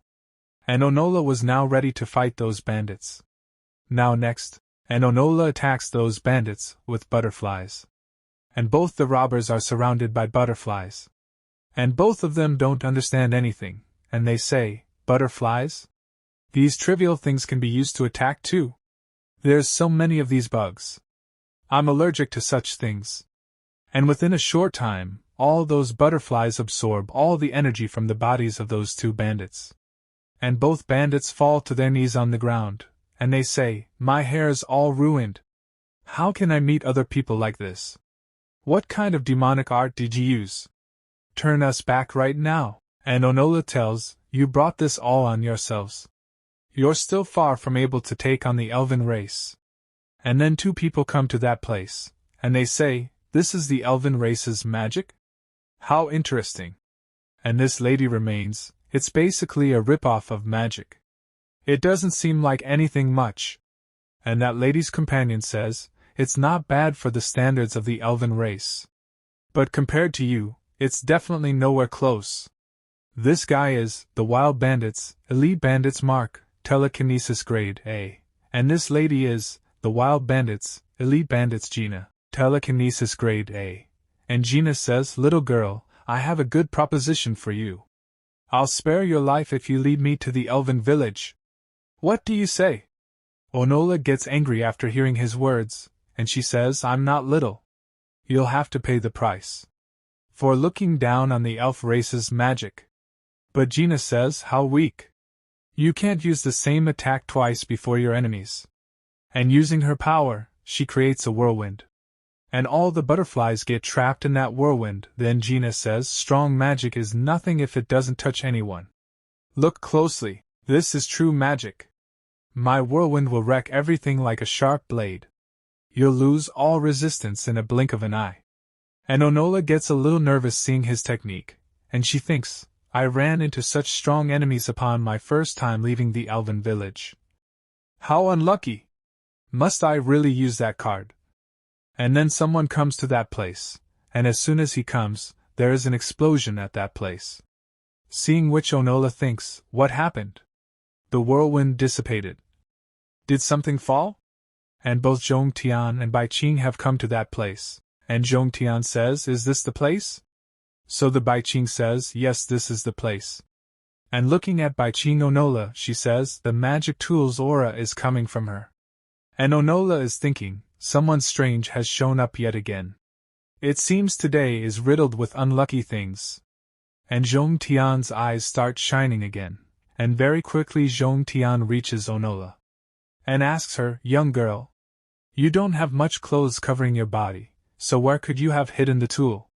And Onola was now ready to fight those bandits. Now next, and Onola attacks those bandits with butterflies. And both the robbers are surrounded by butterflies. And both of them don't understand anything, and they say, "Butterflies? These trivial things can be used to attack too. There's so many of these bugs. I'm allergic to such things." And within a short time, all those butterflies absorb all the energy from the bodies of those 2 bandits. And both bandits fall to their knees on the ground, and they say, "My hair's all ruined. How can I meet other people like this? What kind of demonic art did you use? Turn us back right now." And Onola tells, "You brought this all on yourselves. You're still far from able to take on the elven race." And then 2 people come to that place, and they say, "This is the elven race's magic? How interesting." And this lady remains, "It's basically a rip-off of magic. It doesn't seem like anything much." And that lady's companion says, "It's not bad for the standards of the elven race. But compared to you, it's definitely nowhere close. This guy is, the Wild Bandits, Elite Bandits Mark, Telekinesis Grade A. And this lady is, the Wild Bandits, Elite Bandits Gina, Telekinesis Grade A. And Gina says, "Little girl, I have a good proposition for you. I'll spare your life if you lead me to the elven village. What do you say?" Onola gets angry after hearing his words, and she says, "I'm not little. You'll have to pay the price for looking down on the elf race's magic." But Gina says, "How weak. You can't use the same attack twice before your enemies." And using her power, she creates a whirlwind. And all the butterflies get trapped in that whirlwind. Then Gina says, "Strong magic is nothing if it doesn't touch anyone. Look closely, this is true magic. My whirlwind will wreck everything like a sharp blade. You'll lose all resistance in a blink of an eye." And Onola gets a little nervous seeing his technique, and she thinks, "I ran into such strong enemies upon my first time leaving the elven village. How unlucky! Must I really use that card?" And then someone comes to that place, and as soon as he comes, there is an explosion at that place. Seeing which Onola thinks, "What happened? The whirlwind dissipated. Did something fall?" And both Zhong Tian and Bai Qing have come to that place, and Zhong Tian says, "Is this the place?" So the Bai Qing says, "Yes, this is the place." And looking at Bai Qing Onola, she says, "The magic tool's aura is coming from her." And Onola is thinking, someone strange has shown up yet again. It seems today is riddled with unlucky things. And Zhong Tian's eyes start shining again, and very quickly Zhong Tian reaches Onola and asks her, "Young girl, you don't have much clothes covering your body, so where could you have hidden the tool?"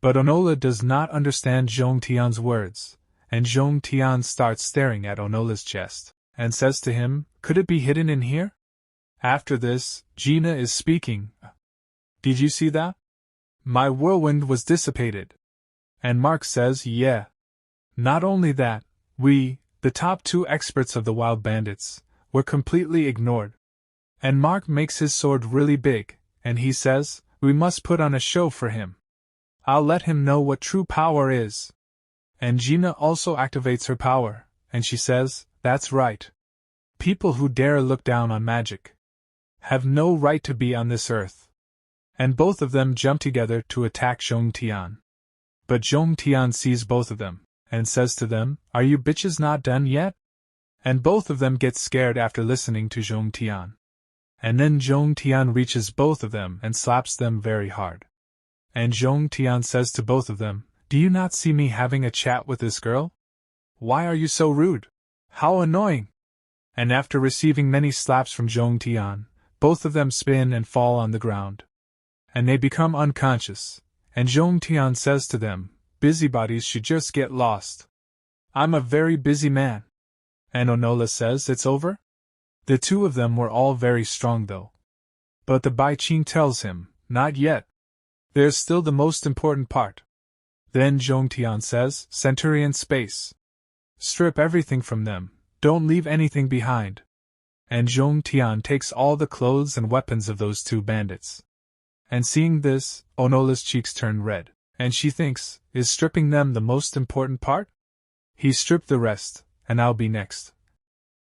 But Onola does not understand Zhong Tian's words, and Zhong Tian starts staring at Onola's chest, and says to him, "Could it be hidden in here?" After this, Gina is speaking. "Did you see that? My whirlwind was dissipated." And Mark says, "Yeah. Not only that, we, the top 2 experts of the Wild Bandits, were completely ignored." And Mark makes his sword really big, and he says, "We must put on a show for him. I'll let him know what true power is." And Gina also activates her power, and she says, "That's right. People who dare look down on magic have no right to be on this earth." And both of them jump together to attack Zhong Tian. But Zhong Tian sees both of them, and says to them, "Are you bitches not done yet?" And both of them get scared after listening to Zhong Tian. And then Zhong Tian reaches both of them and slaps them very hard. And Zhong Tian says to both of them, "Do you not see me having a chat with this girl? Why are you so rude? How annoying!" And after receiving many slaps from Zhong Tian, both of them spin and fall on the ground. And they become unconscious, and Zhong Tian says to them, "Busybodies should just get lost. I'm a very busy man." And Onola says, "It's over?" The 2 of them were all very strong though. But the Bai Qing tells him, "Not yet. There's still the most important part." Then Zhong Tian says, "Centurion space. Strip everything from them, don't leave anything behind." And Zhong Tian takes all the clothes and weapons of those 2 bandits. And seeing this, Onola's cheeks turn red, and she thinks, is stripping them the most important part? He stripped the rest, and I'll be next.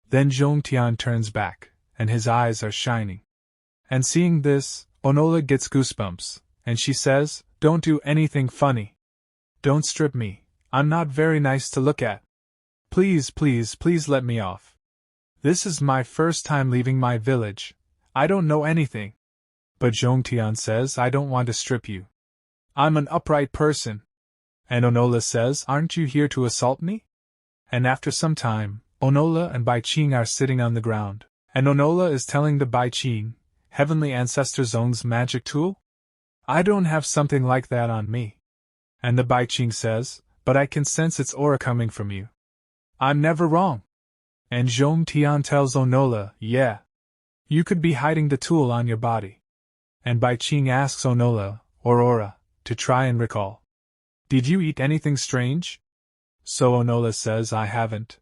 Then Zhongtian turns back, and his eyes are shining. And seeing this, Onola gets goosebumps, and she says, don't do anything funny. Don't strip me, I'm not very nice to look at. Please, please, please let me off. This is my first time leaving my village. I don't know anything. But Zhongtian says, I don't want to strip you. I'm an upright person. And Onola says, aren't you here to assault me? And after some time, Onola and Bai Qing are sitting on the ground, and Onola is telling the Bai Qing, Heavenly Ancestor Zong's magic tool? I don't have something like that on me. And the Bai Qing says, but I can sense its aura coming from you. I'm never wrong. And Zhongtian tells Onola, yeah. You could be hiding the tool on your body. And Bai Qing asks Onola, Aurora, to try and recall. Did you eat anything strange? So Onola says, I haven't.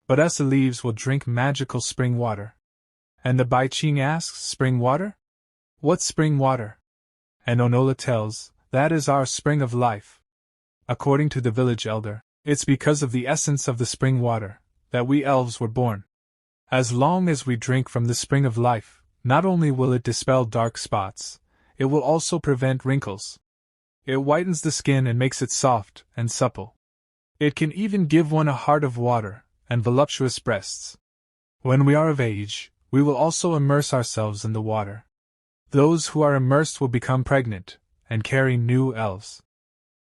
But us leaves will drink magical spring water. And the Bai Qing asks, spring water? What's spring water? And Onola tells, that is our spring of life. According to the village elder, it's because of the essence of the spring water that we elves were born. As long as we drink from the spring of life, not only will it dispel dark spots, it will also prevent wrinkles. It whitens the skin and makes it soft and supple. It can even give one a heart of water and voluptuous breasts. When we are of age, we will also immerse ourselves in the water. Those who are immersed will become pregnant and carry new elves.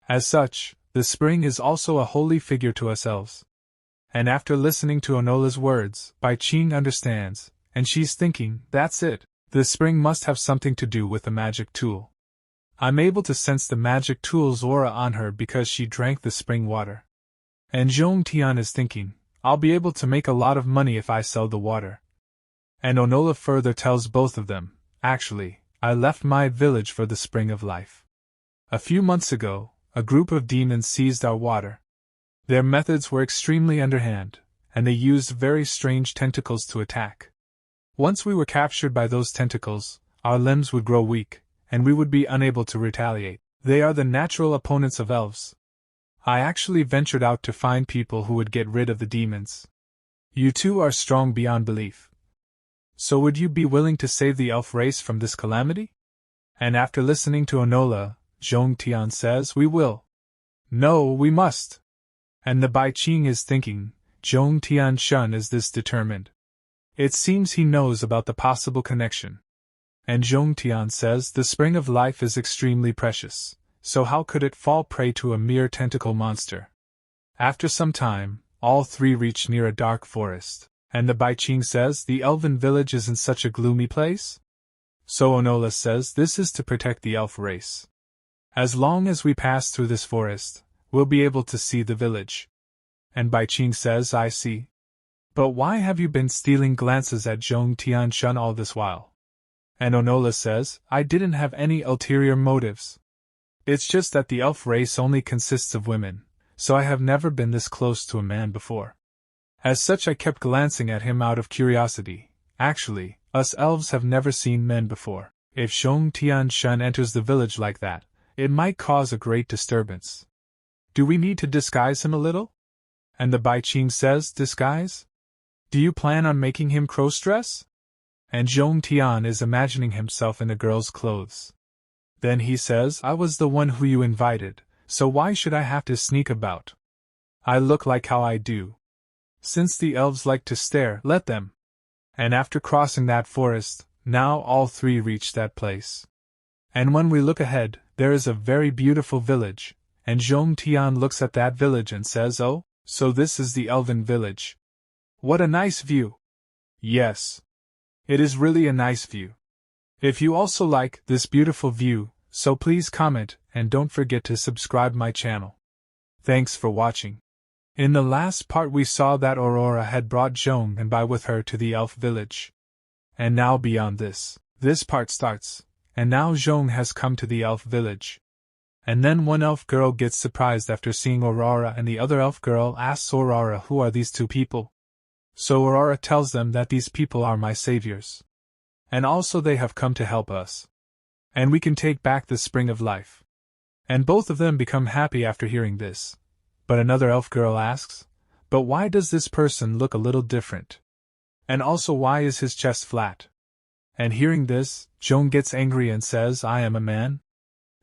As such, the spring is also a holy figure to us elves. And after listening to Onola's words, Bai Qing understands, and she's thinking, that's it, the spring must have something to do with the magic tool. I'm able to sense the magic tool's aura on her because she drank the spring water. And Zhongtian is thinking, I'll be able to make a lot of money if I sell the water. And Onola further tells both of them, actually, I left my village for the spring of life. A few months ago, a group of demons seized our water. Their methods were extremely underhand, and they used very strange tentacles to attack. Once we were captured by those tentacles, our limbs would grow weak, and we would be unable to retaliate. They are the natural opponents of elves. I actually ventured out to find people who would get rid of the demons. You two are strong beyond belief. So would you be willing to save the elf race from this calamity? And after listening to Onola, Zhongtian says, we will. No, we must. And the Bai Qing is thinking, Zhongtian Shun is this determined. It seems he knows about the possible connection. And Zhongtian says the spring of life is extremely precious, so how could it fall prey to a mere tentacle monster? After some time, all three reach near a dark forest, and the Bai Qing says the elven village is in such a gloomy place? So Onola says this is to protect the elf race. As long as we pass through this forest, we'll be able to see the village. And Bai Qing says, I see. But why have you been stealing glances at Zhongtian Shun all this while? And Onola says, I didn't have any ulterior motives. It's just that the elf race only consists of women, so I have never been this close to a man before. As such I kept glancing at him out of curiosity. Actually, us elves have never seen men before. If Zhongtian Shun enters the village like that, it might cause a great disturbance. Do we need to disguise him a little? And the Bai Qing says, disguise? Do you plan on making him cross-dress? And Zhongtian is imagining himself in a girl's clothes. Then he says, I was the one who you invited, so why should I have to sneak about? I look like how I do. Since the elves like to stare, let them. And after crossing that forest, now all three reach that place. And when we look ahead, there is a very beautiful village, and Zhongtian looks at that village and says, oh, so this is the elven village. What a nice view. Yes. It is really a nice view. If you also like this beautiful view, so please comment and don't forget to subscribe my channel. Thanks for watching. In the last part we saw that Aurora had brought Zhong and Bai with her to the elf village. And now beyond this part starts, and now Zhong has come to the elf village. And then one elf girl gets surprised after seeing Aurora and the other elf girl asks Aurora who are these two people. So Aurora tells them that these people are my saviors. And also they have come to help us. and we can take back the spring of life. And both of them become happy after hearing this. But another elf girl asks, but why does this person look a little different? And also why is his chest flat? And hearing this, Joan gets angry and says, I am a man?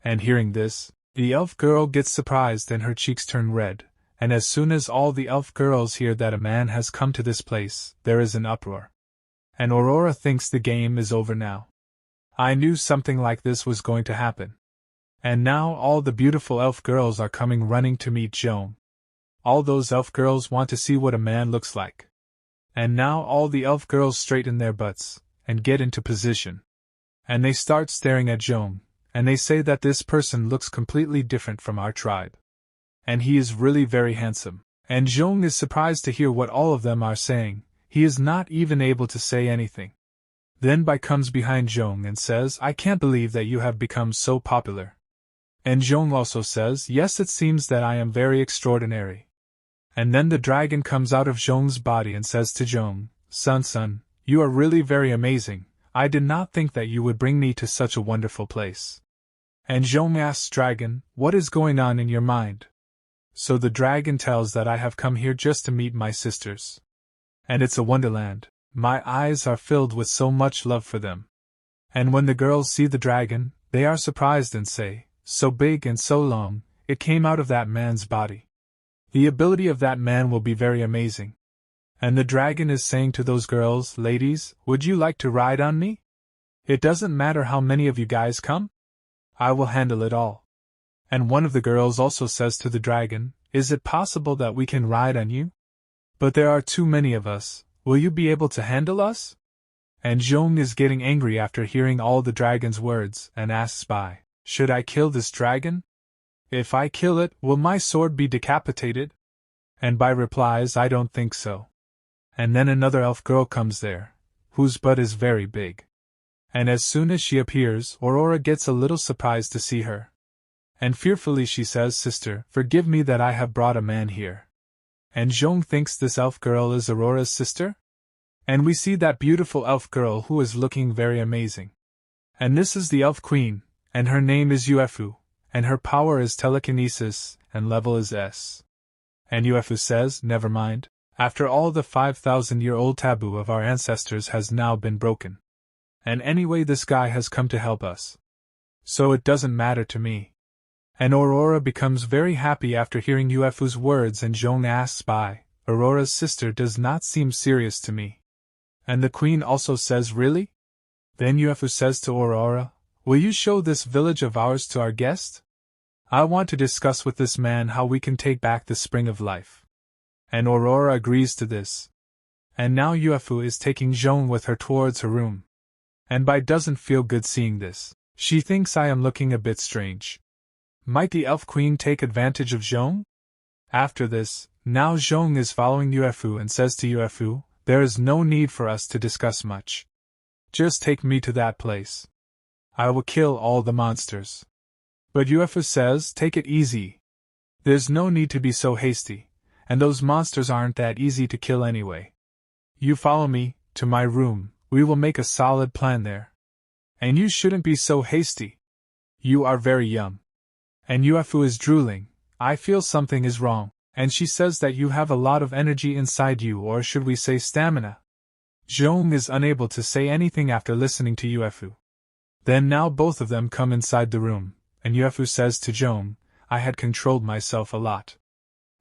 And hearing this, the elf girl gets surprised and her cheeks turn red, and as soon as all the elf girls hear that a man has come to this place, there is an uproar. And Aurora thinks the game is over now. I knew something like this was going to happen. And now all the beautiful elf girls are coming running to meet Joan. All those elf girls want to see what a man looks like. And now all the elf girls straighten their butts, and get into position. And they start staring at Joan, and they say that this person looks completely different from our tribe. And he is really very handsome. And Joan is surprised to hear what all of them are saying. He is not even able to say anything. Then Bai comes behind Joan and says, I can't believe that you have become so popular. And Joan also says, yes, it seems that I am very extraordinary. And then the dragon comes out of Joan's body and says to Joan, son, you are really very amazing. I did not think that you would bring me to such a wonderful place. And Joan asks Dragon, what is going on in your mind? So the dragon tells that I have come here just to meet my sisters. And it's a wonderland. My eyes are filled with so much love for them. And when the girls see the dragon, they are surprised and say, so big and so long, it came out of that man's body. The ability of that man will be very amazing. And the dragon is saying to those girls, ladies, would you like to ride on me? It doesn't matter how many of you guys come. I will handle it all. And one of the girls also says to the dragon, is it possible that we can ride on you? But there are too many of us, will you be able to handle us? And Joan is getting angry after hearing all the dragon's words, and asks Bai, should I kill this dragon? If I kill it, will my sword be decapitated? And Bai replies, I don't think so. And then another elf girl comes there, whose butt is very big. And as soon as she appears, Aurora gets a little surprised to see her. And fearfully she says, sister, forgive me that I have brought a man here. And Joan thinks this elf girl is Aurora's sister? And we see that beautiful elf girl who is looking very amazing. And this is the elf queen, and her name is Uefu, and her power is telekinesis, and level is S. And Uefu says, never mind, after all the 5,000-year-old taboo of our ancestors has now been broken. And anyway this guy has come to help us. So it doesn't matter to me. And Aurora becomes very happy after hearing Uefu's words and Joan asks Bai, Aurora's sister does not seem serious to me. And the queen also says really? Then Uefu says to Aurora, will you show this village of ours to our guest? I want to discuss with this man how we can take back the spring of life. And Aurora agrees to this. And now Uefu is taking Joan with her towards her room. And Bai doesn't feel good seeing this. She thinks I am looking a bit strange. Might the elf queen take advantage of Joan? After this, now Joan is following Uefu and says to Uefu, there is no need for us to discuss much. Just take me to that place. I will kill all the monsters. But Uefu says, take it easy. There's no need to be so hasty, and those monsters aren't that easy to kill anyway. You follow me, to my room, we will make a solid plan there. And you shouldn't be so hasty. You are very young. And Uefu is drooling, I feel something is wrong, and she says that you have a lot of energy inside you, or should we say stamina. Joan is unable to say anything after listening to Uefu. Then now both of them come inside the room, and Uefu says to Joan, I had controlled myself a lot.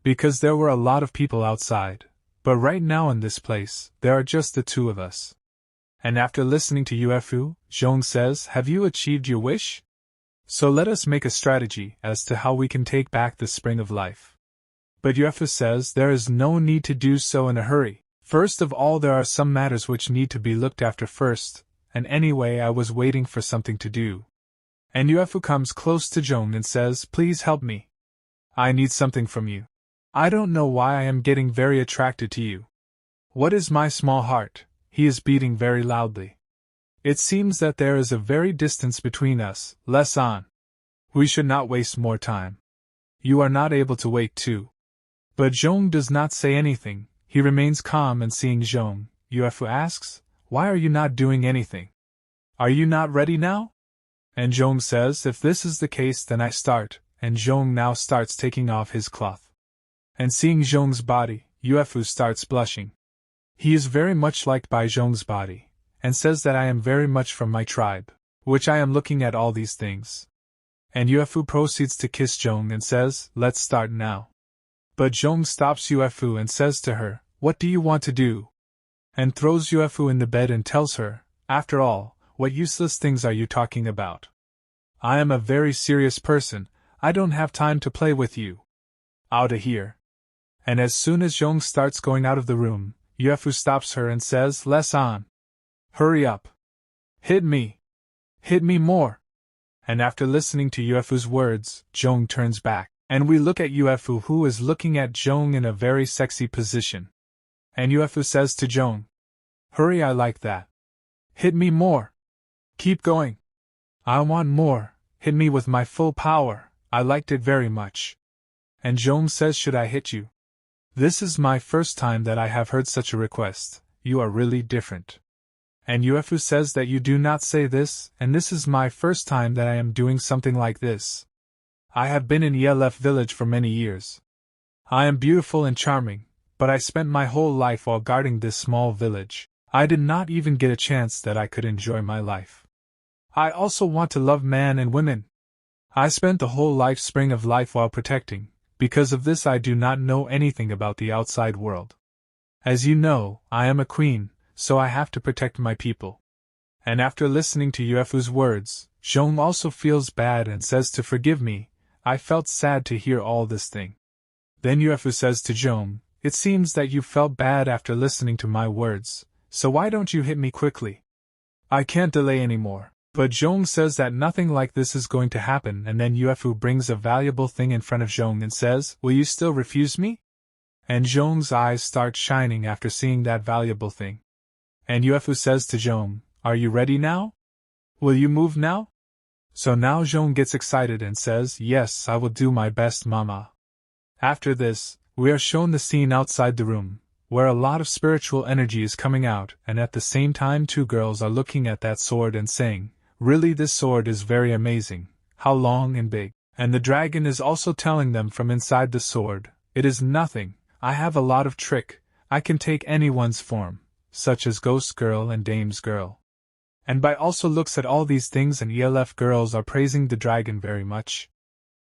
Because there were a lot of people outside, but right now in this place, there are just the two of us. And after listening to Uefu, Joan says, have you achieved your wish? So let us make a strategy as to how we can take back the spring of life. But Uefu says there is no need to do so in a hurry. First of all, there are some matters which need to be looked after first, and anyway I was waiting for something to do. And Uefu comes close to Joan and says, please help me. I need something from you. I don't know why I am getting very attracted to you. What is my small heart? He is beating very loudly. It seems that there is a very distance between us, less on. We should not waste more time. You are not able to wait too. But Joan does not say anything, he remains calm and seeing Joan, Uefu asks, why are you not doing anything? Are you not ready now? And Zhong says if this is the case then I start, and Zhong now starts taking off his cloth. And seeing Zhong's body, Yuefu starts blushing. He is very much liked by Zhong's body, and says that I am very much from my tribe, which I am looking at all these things. And Yuefu proceeds to kiss Zhong and says, let's start now. But Zhong stops Yuefu and says to her, what do you want to do? And throws Yuefu in the bed and tells her, after all, what useless things are you talking about? I am a very serious person, I don't have time to play with you. Out of here. And as soon as Zhong starts going out of the room, Yuefu stops her and says, less on. Hurry up. Hit me. Hit me more. And after listening to Yuefu's words, Zhong turns back, and we look at Yuefu who is looking at Zhong in a very sexy position. And Yuefu says to Zhong, hurry, I like that. Hit me more. Keep going. I want more, hit me with my full power, I liked it very much. And Zhong says, should I hit you? This is my first time that I have heard such a request, you are really different. And Yuefu says that you do not say this, and this is my first time that I am doing something like this. I have been in Yelef village for many years. I am beautiful and charming, but I spent my whole life while guarding this small village. I did not even get a chance that I could enjoy my life. I also want to love man and women. I spent the whole spring of life while protecting. Because of this I do not know anything about the outside world. As you know, I am a queen, so I have to protect my people. And after listening to Yuefu's words, Zhong also feels bad and says to forgive me, I felt sad to hear all this thing. Then Yuefu says to Zhong, it seems that you felt bad after listening to my words, so why don't you hit me quickly? I can't delay anymore. But Zhong says that nothing like this is going to happen, and then Yuefu brings a valuable thing in front of Zhong and says, will you still refuse me? And Zhong's eyes start shining after seeing that valuable thing. And Yuefu says to Zhong, are you ready now? Will you move now? So now Zhong gets excited and says, yes, I will do my best, mama. After this, we are shown the scene outside the room, where a lot of spiritual energy is coming out, and at the same time two girls are looking at that sword and saying, really, this sword is very amazing, how long and big. And the dragon is also telling them from inside the sword, it is nothing, I have a lot of trick, I can take anyone's form, such as Ghost Girl and Dame's Girl. And Bai also looks at all these things, and ELF girls are praising the dragon very much.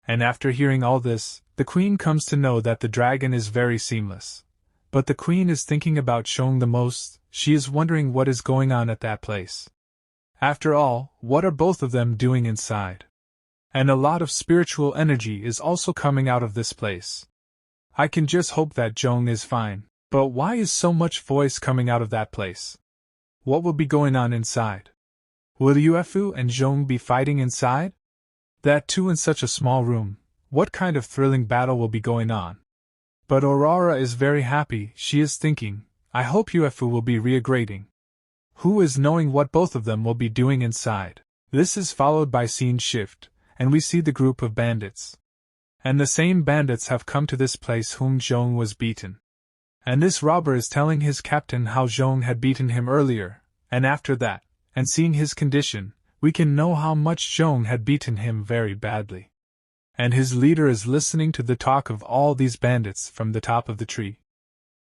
And after hearing all this, the queen comes to know that the dragon is very seamless. But the queen is thinking about Zhong the most, she is wondering what is going on at that place. After all, what are both of them doing inside? And a lot of spiritual energy is also coming out of this place. I can just hope that Zhong is fine, but why is so much voice coming out of that place? What will be going on inside? Will Yuefu and Zhong be fighting inside? That too in such a small room, what kind of thrilling battle will be going on? But Aurora is very happy, she is thinking, I hope Yuefu will be reaggrating. Who is knowing what both of them will be doing inside? This is followed by scene shift, and we see the group of bandits. And the same bandits have come to this place whom Zhong was beaten. And this robber is telling his captain how Zhong had beaten him earlier, and after that, and seeing his condition, we can know how much Zhong had beaten him very badly. And his leader is listening to the talk of all these bandits from the top of the tree.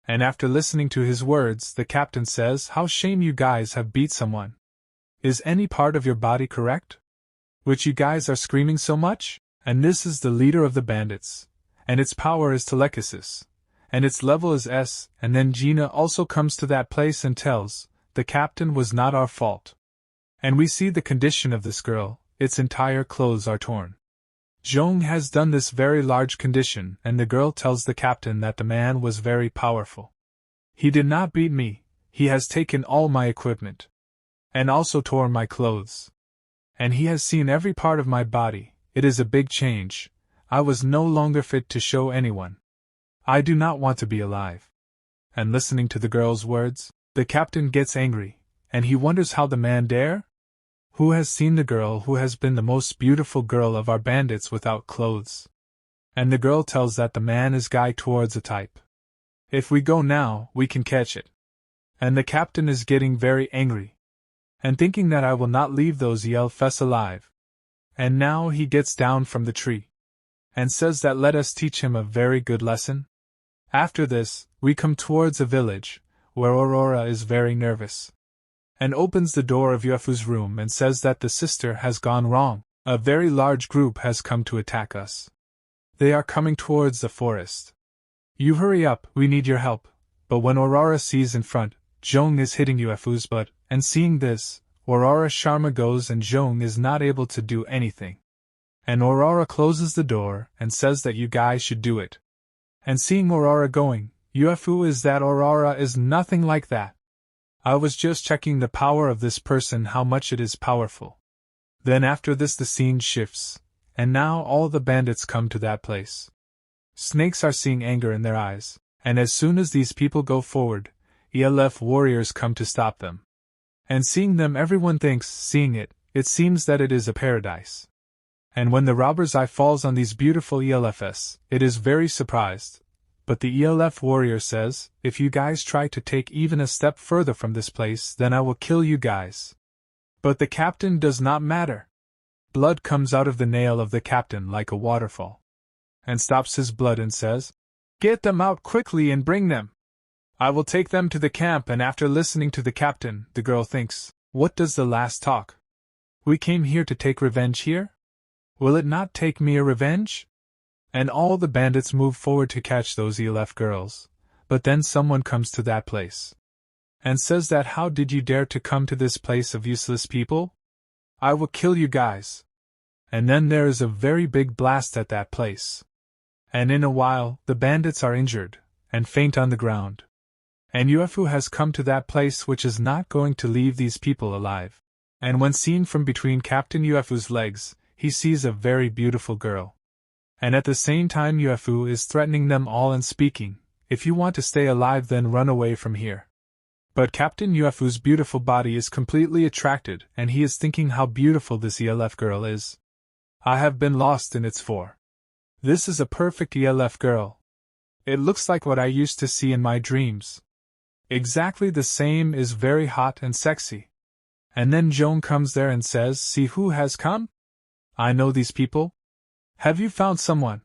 And after listening to his words, the captain says, how shame you guys have beat someone. Is any part of your body correct? Which you guys are screaming so much? And this is the leader of the bandits, and its power is telekinesis, and its level is S, and then Gina also comes to that place and tells, the captain was not our fault. And we see the condition of this girl, its entire clothes are torn. Zhong has done this very large condition, and the girl tells the captain that the man was very powerful. He did not beat me, he has taken all my equipment. And also tore my clothes. And he has seen every part of my body, it is a big change, I was no longer fit to show anyone. I do not want to be alive. And listening to the girl's words, the captain gets angry, and he wonders how the man dare? Who has seen the girl who has been the most beautiful girl of our bandits without clothes? And the girl tells that the man is guy towards a type. If we go now, we can catch it. And the captain is getting very angry. And thinking that I will not leave those Yell Fess alive. And now he gets down from the tree. And says that let us teach him a very good lesson. After this, we come towards a village, where Aurora is very nervous. And opens the door of Yuefu's room and says that the sister has gone wrong. A very large group has come to attack us. They are coming towards the forest. You hurry up, we need your help. But when Aurora sees in front, Zhong is hitting Yuefu's butt, and seeing this, Aurora Sharma goes and Zhong is not able to do anything. And Aurora closes the door and says that you guys should do it. And seeing Aurora going, Yuefu is that Aurora is nothing like that. I was just checking the power of this person, how much it is powerful. Then after this the scene shifts, and now all the bandits come to that place. Snakes are seeing anger in their eyes, and as soon as these people go forward, ELF warriors come to stop them. And seeing them everyone thinks, seeing it, it seems that it is a paradise. And when the robber's eye falls on these beautiful ELFs, it is very surprised. But the ELF warrior says, if you guys try to take even a step further from this place, then I will kill you guys. But the captain does not matter. Blood comes out of the nail of the captain like a waterfall. And stops his blood and says, get them out quickly and bring them. I will take them to the camp. And after listening to the captain, the girl thinks, what does the last talk? We came here to take revenge here? Will it not take me a revenge? And all the bandits move forward to catch those ELF girls, but then someone comes to that place. And says that how did you dare to come to this place of useless people? I will kill you guys. And then there is a very big blast at that place. And in a while, the bandits are injured, and faint on the ground. And Yuefu has come to that place which is not going to leave these people alive. And when seen from between Captain Yuefu's legs, he sees a very beautiful girl. And at the same time Yuefu is threatening them all and speaking, if you want to stay alive then run away from here. But Captain Yuefu's beautiful body is completely attracted and he is thinking how beautiful this ELF girl is. I have been lost in its for. This is a perfect ELF girl. It looks like what I used to see in my dreams. Exactly the same, is very hot and sexy. And then Joan comes there and says, see who has come? I know these people. Have you found someone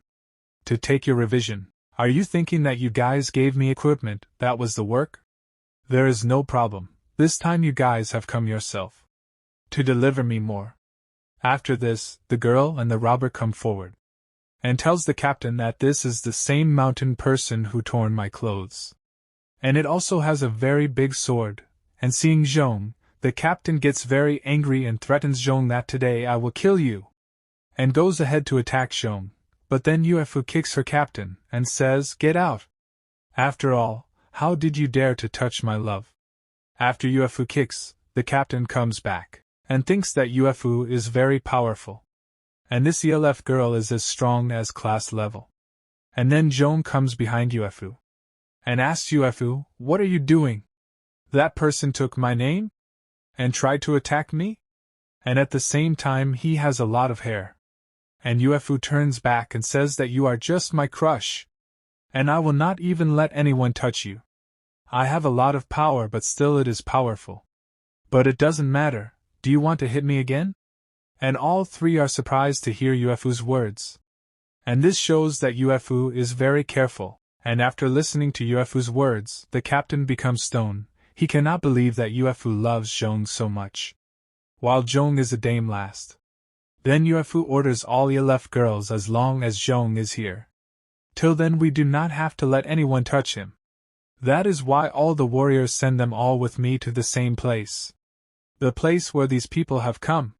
to take your revision? Are you thinking that you guys gave me equipment, that was the work? There is no problem, this time you guys have come yourself to deliver me more. After this, the girl and the robber come forward and tells the captain that this is the same mountain person who torn my clothes. And it also has a very big sword, and seeing Zhong, the captain gets very angry and threatens Zhong that today I will kill you. And goes ahead to attack Zhong, but then Yuefu kicks her captain, and says, get out. After all, how did you dare to touch my love? After Yuefu kicks, the captain comes back, and thinks that Yuefu is very powerful. And this ELF girl is as strong as class level. And then Zhong comes behind Yuefu, and asks Yuefu, what are you doing? That person took my name? And tried to attack me? And at the same time he has a lot of hair. And Yuefu turns back and says that you are just my crush. And I will not even let anyone touch you. I have a lot of power but still it is powerful. But it doesn't matter, do you want to hit me again? And all three are surprised to hear Yuefu's words. And this shows that Yuefu is very careful, and after listening to Yuefu's words, the captain becomes stone. He cannot believe that Yuefu loves Zhong so much. While Zhong is a dame last. Then Yuefu orders all ELF girls as long as Zhong is here. Till then we do not have to let anyone touch him. That is why all the warriors send them all with me to the same place. The place where these people have come.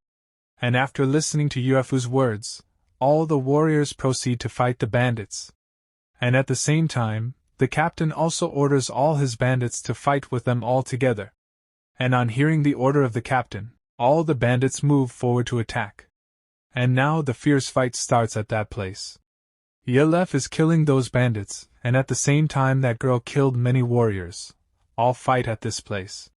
And after listening to Yuefu's words, all the warriors proceed to fight the bandits. And at the same time, the captain also orders all his bandits to fight with them all together. And on hearing the order of the captain, all the bandits move forward to attack. And now the fierce fight starts at that place. Yelef is killing those bandits, and at the same time that girl killed many warriors. All fight at this place.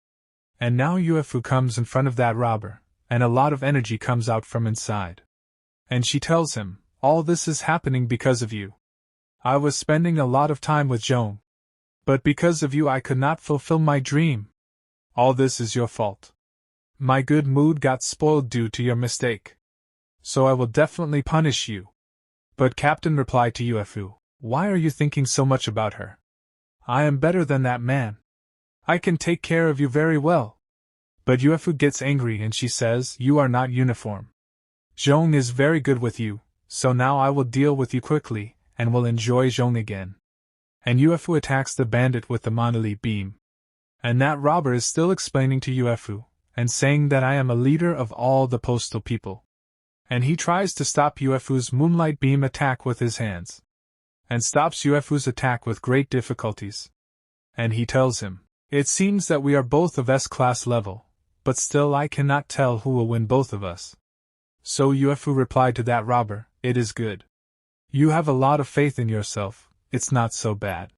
And now Yuefu comes in front of that robber, and a lot of energy comes out from inside. And she tells him, all this is happening because of you. I was spending a lot of time with Zhong. But because of you I could not fulfill my dream. All this is your fault. My good mood got spoiled due to your mistake. so I will definitely punish you. But Captain replied to Yuefu, why are you thinking so much about her? I am better than that man. I can take care of you very well. But Yuefu gets angry and she says, you are not uniform. Zhong is very good with you, so now I will deal with you quickly, and will enjoy Zhong again. And Yuefu attacks the bandit with the monolith beam. And that robber is still explaining to Yuefu, and saying that I am a leader of all the postal people. And he tries to stop Yuefu's moonlight beam attack with his hands. And stops Yuefu's attack with great difficulties. And he tells him, it seems that we are both of S-class level, but still I cannot tell who will win both of us. So Yuefu replied to that robber, it is good. You have a lot of faith in yourself, it's not so bad.